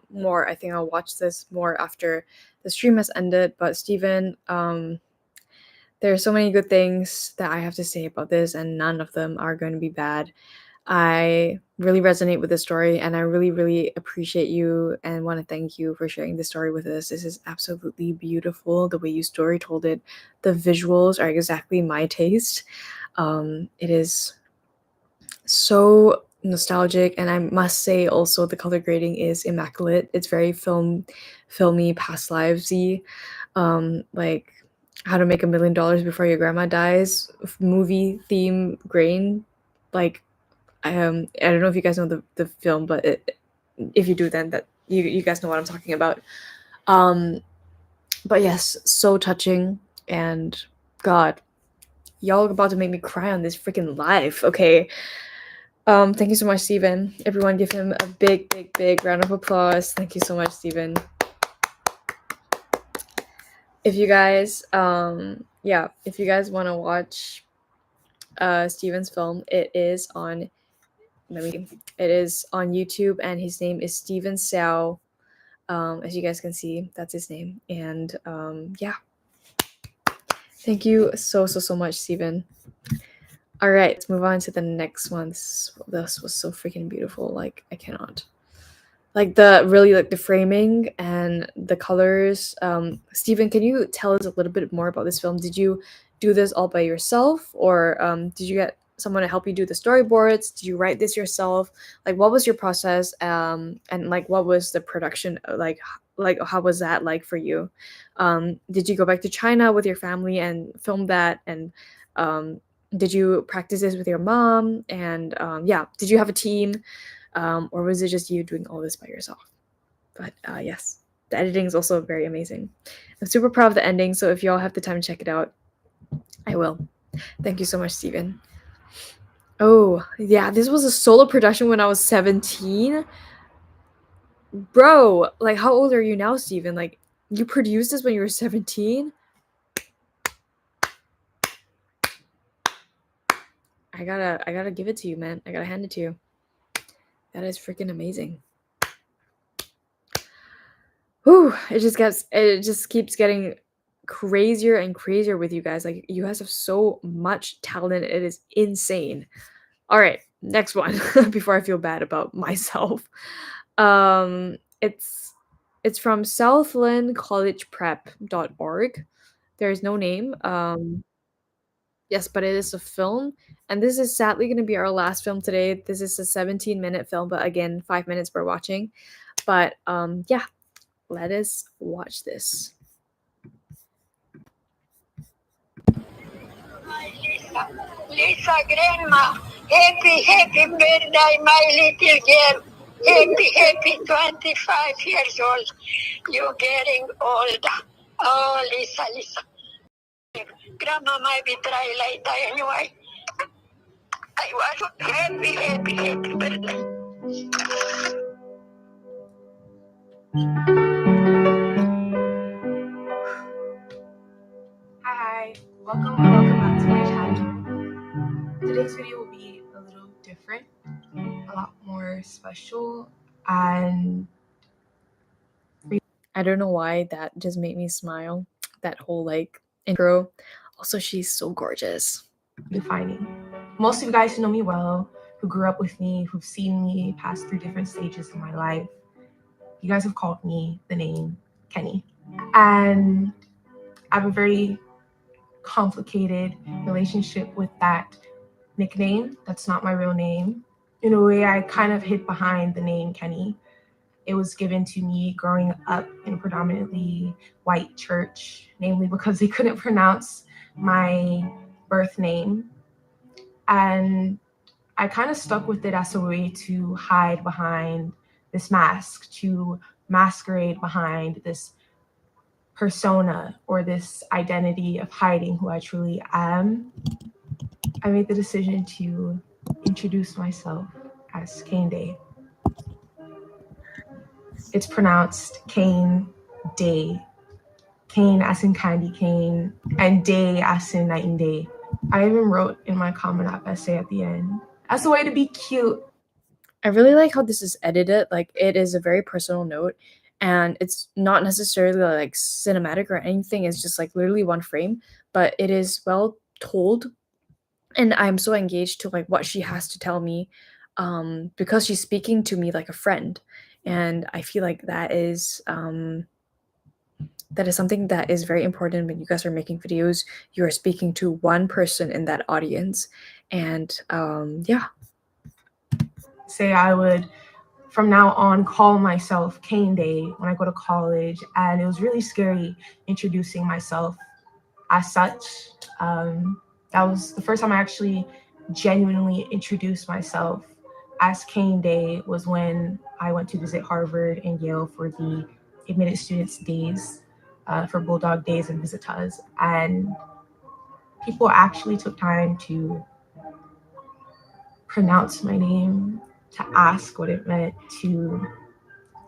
A: more. I think I'll watch this more after the stream has ended. But Steven, there are so many good things that I have to say about this, and none of them are going to be bad. I really resonate with the story, and I really, really appreciate you and want to thank you for sharing the story with us. This is absolutely beautiful. The way you story told it, the visuals are exactly my taste. It is so nostalgic, and I must say also the color grading is immaculate. It's very filmy, past livesy, like How to Make $1 Million Before Your Grandma Dies movie theme grain. Like I don't know if you guys know the film, but if you do, then that you guys know what I'm talking about. But yes, so touching, and God, y'all are about to make me cry on this freaking live. Okay. Thank you so much, Steven. Everyone give him a big, big, big round of applause. Thank you so much, Steven. If you guys, if you guys want to watch Steven's film, it is on YouTube, and his name is Steven Sao. As you guys can see, that's his name. And yeah. Thank you so much, Steven. All right, let's move on to the next one. This was so freaking beautiful. Like, I cannot. Like the framing and the colors. Steven, can you tell us a little bit more about this film? Did you do this all by yourself, or did you get someone to help you do the storyboards? Did you write this yourself? Like, what was your process? And like, what was the production like how was that like for you? Did you go back to China with your family and film that? And did you practice this with your mom? And yeah, did you have a team, or was it just you doing all this by yourself? But yes, the editing is also very amazing. I'm super proud of the ending, so if y'all have the time to check it out, I will. Thank you so much, Steven. Oh, yeah, this was a solo production when I was 17. Bro, like, how old are you now, Steven? Like, you produced this when you were 17? I gotta give it to you, man. I gotta hand it to you. That is freaking amazing. Whew, it just keeps getting crazier and crazier with you guys. Like, you guys have so much talent. It is insane. All right, next one before I feel bad about myself. It's from southlandcollegeprep.org. There is no name. Yes, but it is a film, and this is sadly going to be our last film today. This is a 17-minute film, but again, 5 minutes per watching. But yeah, let us watch this.
I: Lisa grandma, happy birthday, my little girl. Happy 25 years old. You're getting old. Oh, Lisa. Grandma might be try later anyway. I was happy birthday.
J: Hi, welcome back to my channel. Today's video will be a little different, a lot more special, and
A: I don't know why that just made me smile. That whole like intro. Also, she's so gorgeous.
J: defining. Most of you guys who know me well, who grew up with me, who've seen me pass through different stages in my life, you guys have called me the name Kenny. And I have a very complicated relationship with that nickname. That's not my real name. In a way, I kind of hid behind the name Kenny. It was given to me growing up in a predominantly white church, namely because they couldn't pronounce my birth name. And I kind of stuck with it as a way to hide behind this mask, to masquerade behind this persona or this identity of hiding who I truly am. I made the decision to introduce myself as Kane Day. It's pronounced Kane Day. Kane as in candy cane, and day as in night and day. I even wrote in my Common App essay at the end, as a way to be cute.
A: I really like how this is edited. Like, it is a very personal note, and it's not necessarily like cinematic or anything. It's just like literally one frame, but it is well told, and I'm so engaged to like what she has to tell me, because she's speaking to me like a friend, and I feel like that is something that is very important when you guys are making videos. You are speaking to one person in that audience, and yeah.
J: Say I would, from now on, call myself Kane Day when I go to college, and it was really scary introducing myself as such. That was the first time I actually genuinely introduced myself as Kane Day, was when I went to visit Harvard and Yale for the admitted students days, for Bulldog Days and Visitas, and people actually took time to pronounce my name, to ask what it meant, to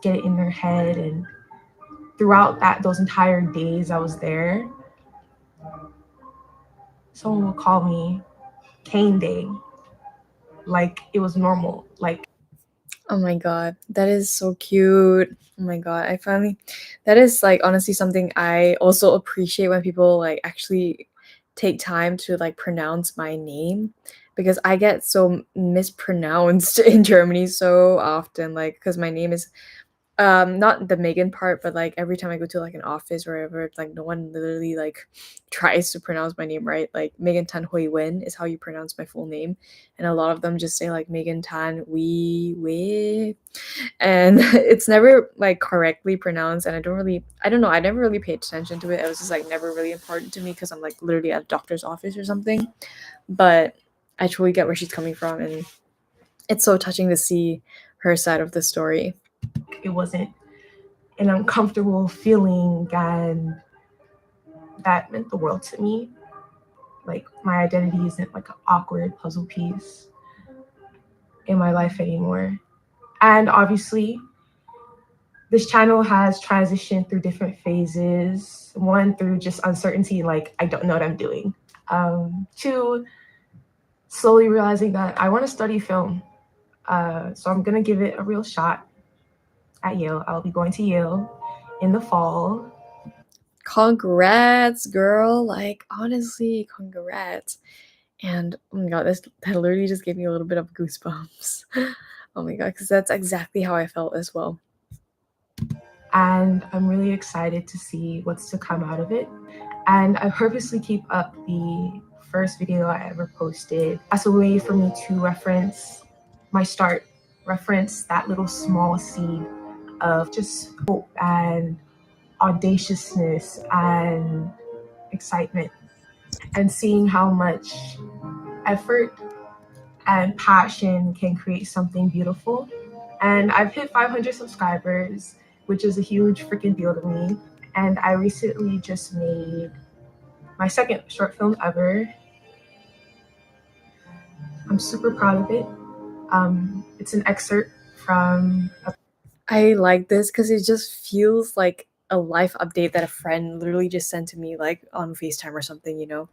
J: get it in their head. And throughout those entire days I was there, someone would call me Kane Day like it was normal. Like,
A: oh my god, that is so cute. Oh my god, that is like honestly something I also appreciate, when people like actually take time to like pronounce my name, because I get so mispronounced in Germany so often, like, because my name is not the Megan part, but like every time I go to like an office or wherever, like no one literally like tries to pronounce my name right. Like Megan Tan Hui Wen is how you pronounce my full name, and a lot of them just say like Megan Tan Hui Wei, and it's never like correctly pronounced, and I don't know, I never really paid attention to it. It was just like never really important to me because I'm like literally at a doctor's office or something. But I truly get where she's coming from, and it's so touching to see her side of the story.
J: It wasn't an uncomfortable feeling, and that meant the world to me. Like, my identity isn't like an awkward puzzle piece in my life anymore. And obviously, this channel has transitioned through different phases. One, through just uncertainty, like I don't know what I'm doing. Two, slowly realizing that I want to study film. So I'm gonna give it a real shot at Yale. I'll be going to Yale in the fall.
A: Congrats, girl. Like, honestly, congrats. And oh my god, that literally just gave me a little bit of goosebumps. Oh my god, because that's exactly how I felt as well.
J: And I'm really excited to see what's to come out of it. And I purposely keep up the first video I ever posted as a way for me to reference my start, reference that little small seed of just hope and audaciousness and excitement, and seeing how much effort and passion can create something beautiful. And I've hit 500 subscribers, which is a huge freaking deal to me. And I recently just made my second short film ever. I'm super proud of it. It's an excerpt from
A: I like this because it just feels like a life update that a friend literally just sent to me, like on FaceTime or something, you know.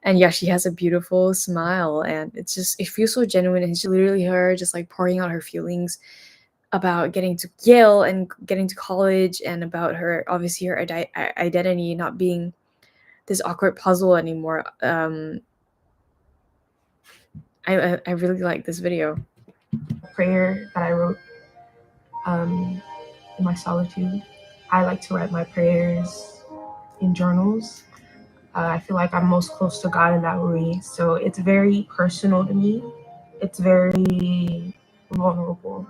A: And yeah, she has a beautiful smile, and it feels so genuine. And it's literally her just like pouring out her feelings about getting to Yale and getting to college, and about her, obviously, her identity not being this awkward puzzle anymore. I really like this video.
J: prayer that I wrote in my solitude. I like to write my prayers in journals. I feel like I'm most close to God in that way. So it's very personal to me. It's very vulnerable.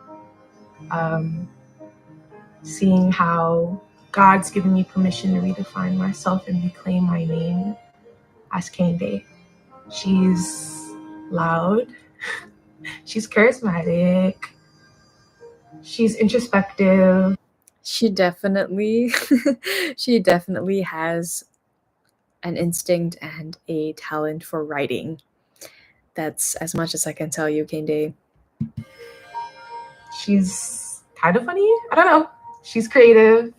J: Seeing how God's given me permission to redefine myself and reclaim my name as Kende. She's loud. She's charismatic. She's introspective.
A: She definitely she definitely has an instinct and a talent for writing. That's as much as I can tell you, Kende.
J: She's kind of funny. I don't know. She's creative,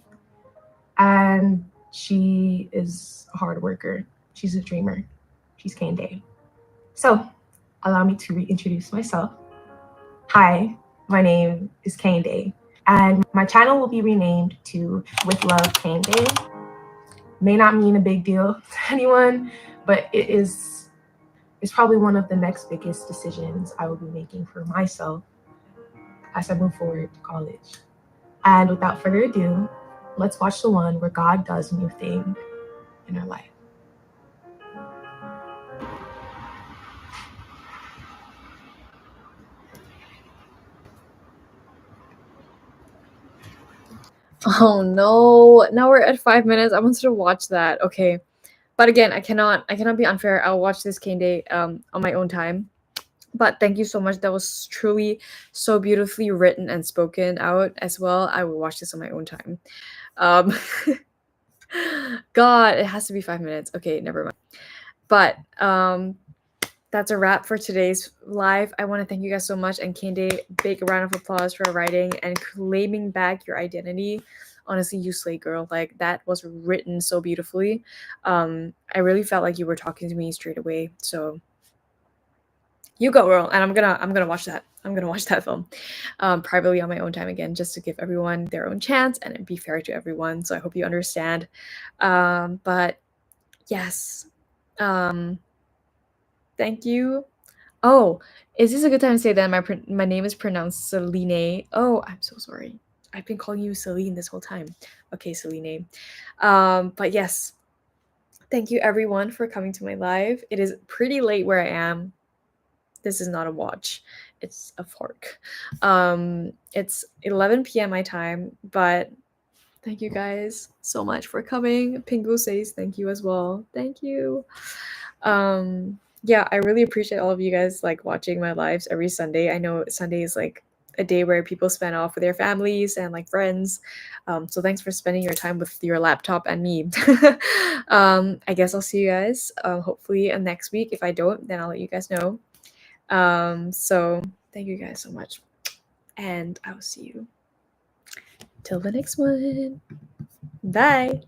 J: and she is a hard worker. She's a dreamer. She's Kende. So allow me to reintroduce myself. Hi, my name is Kende, and my channel will be renamed to With Love Kende. May not mean a big deal to anyone, but it's probably one of the next biggest decisions I will be making for myself as I move forward to college. And without further ado, let's watch the one where God does a new thing in our life.
A: Oh no, now we're at 5 minutes. I wanted to watch that. Okay. But again, I cannot be unfair. I'll watch this Kende on my own time. But thank you so much. That was truly so beautifully written and spoken out as well. I will watch this on my own time. God, it has to be 5 minutes. Okay, never mind. But that's a wrap for today's live. I want to thank you guys so much. And Kende, big round of applause for writing and claiming back your identity. Honestly, you slay, girl. Like, that was written so beautifully. I really felt like you were talking to me straight away. So you go, girl. And I'm gonna watch that. I'm gonna watch that film privately on my own time again, just to give everyone their own chance and be fair to everyone. So I hope you understand. But yes. Thank you. Oh, is this a good time to say that my name is pronounced Celine? Oh, I'm so sorry. I've been calling you Celine this whole time. Okay, Celine. But yes, thank you everyone for coming to my live. It is pretty late where I am. This is not a watch. it's a fork. It's 11 p.m. my time, but thank you guys so much for coming. Pingu says thank you as well. Thank you. Yeah, I really appreciate all of you guys like watching my lives every Sunday. I know Sunday is like a day where people spend off with their families and like friends. So thanks for spending your time with your laptop and me. I guess I'll see you guys hopefully next week. If I don't, then I'll let you guys know. So thank you guys so much, and I will see you till the next one. Bye.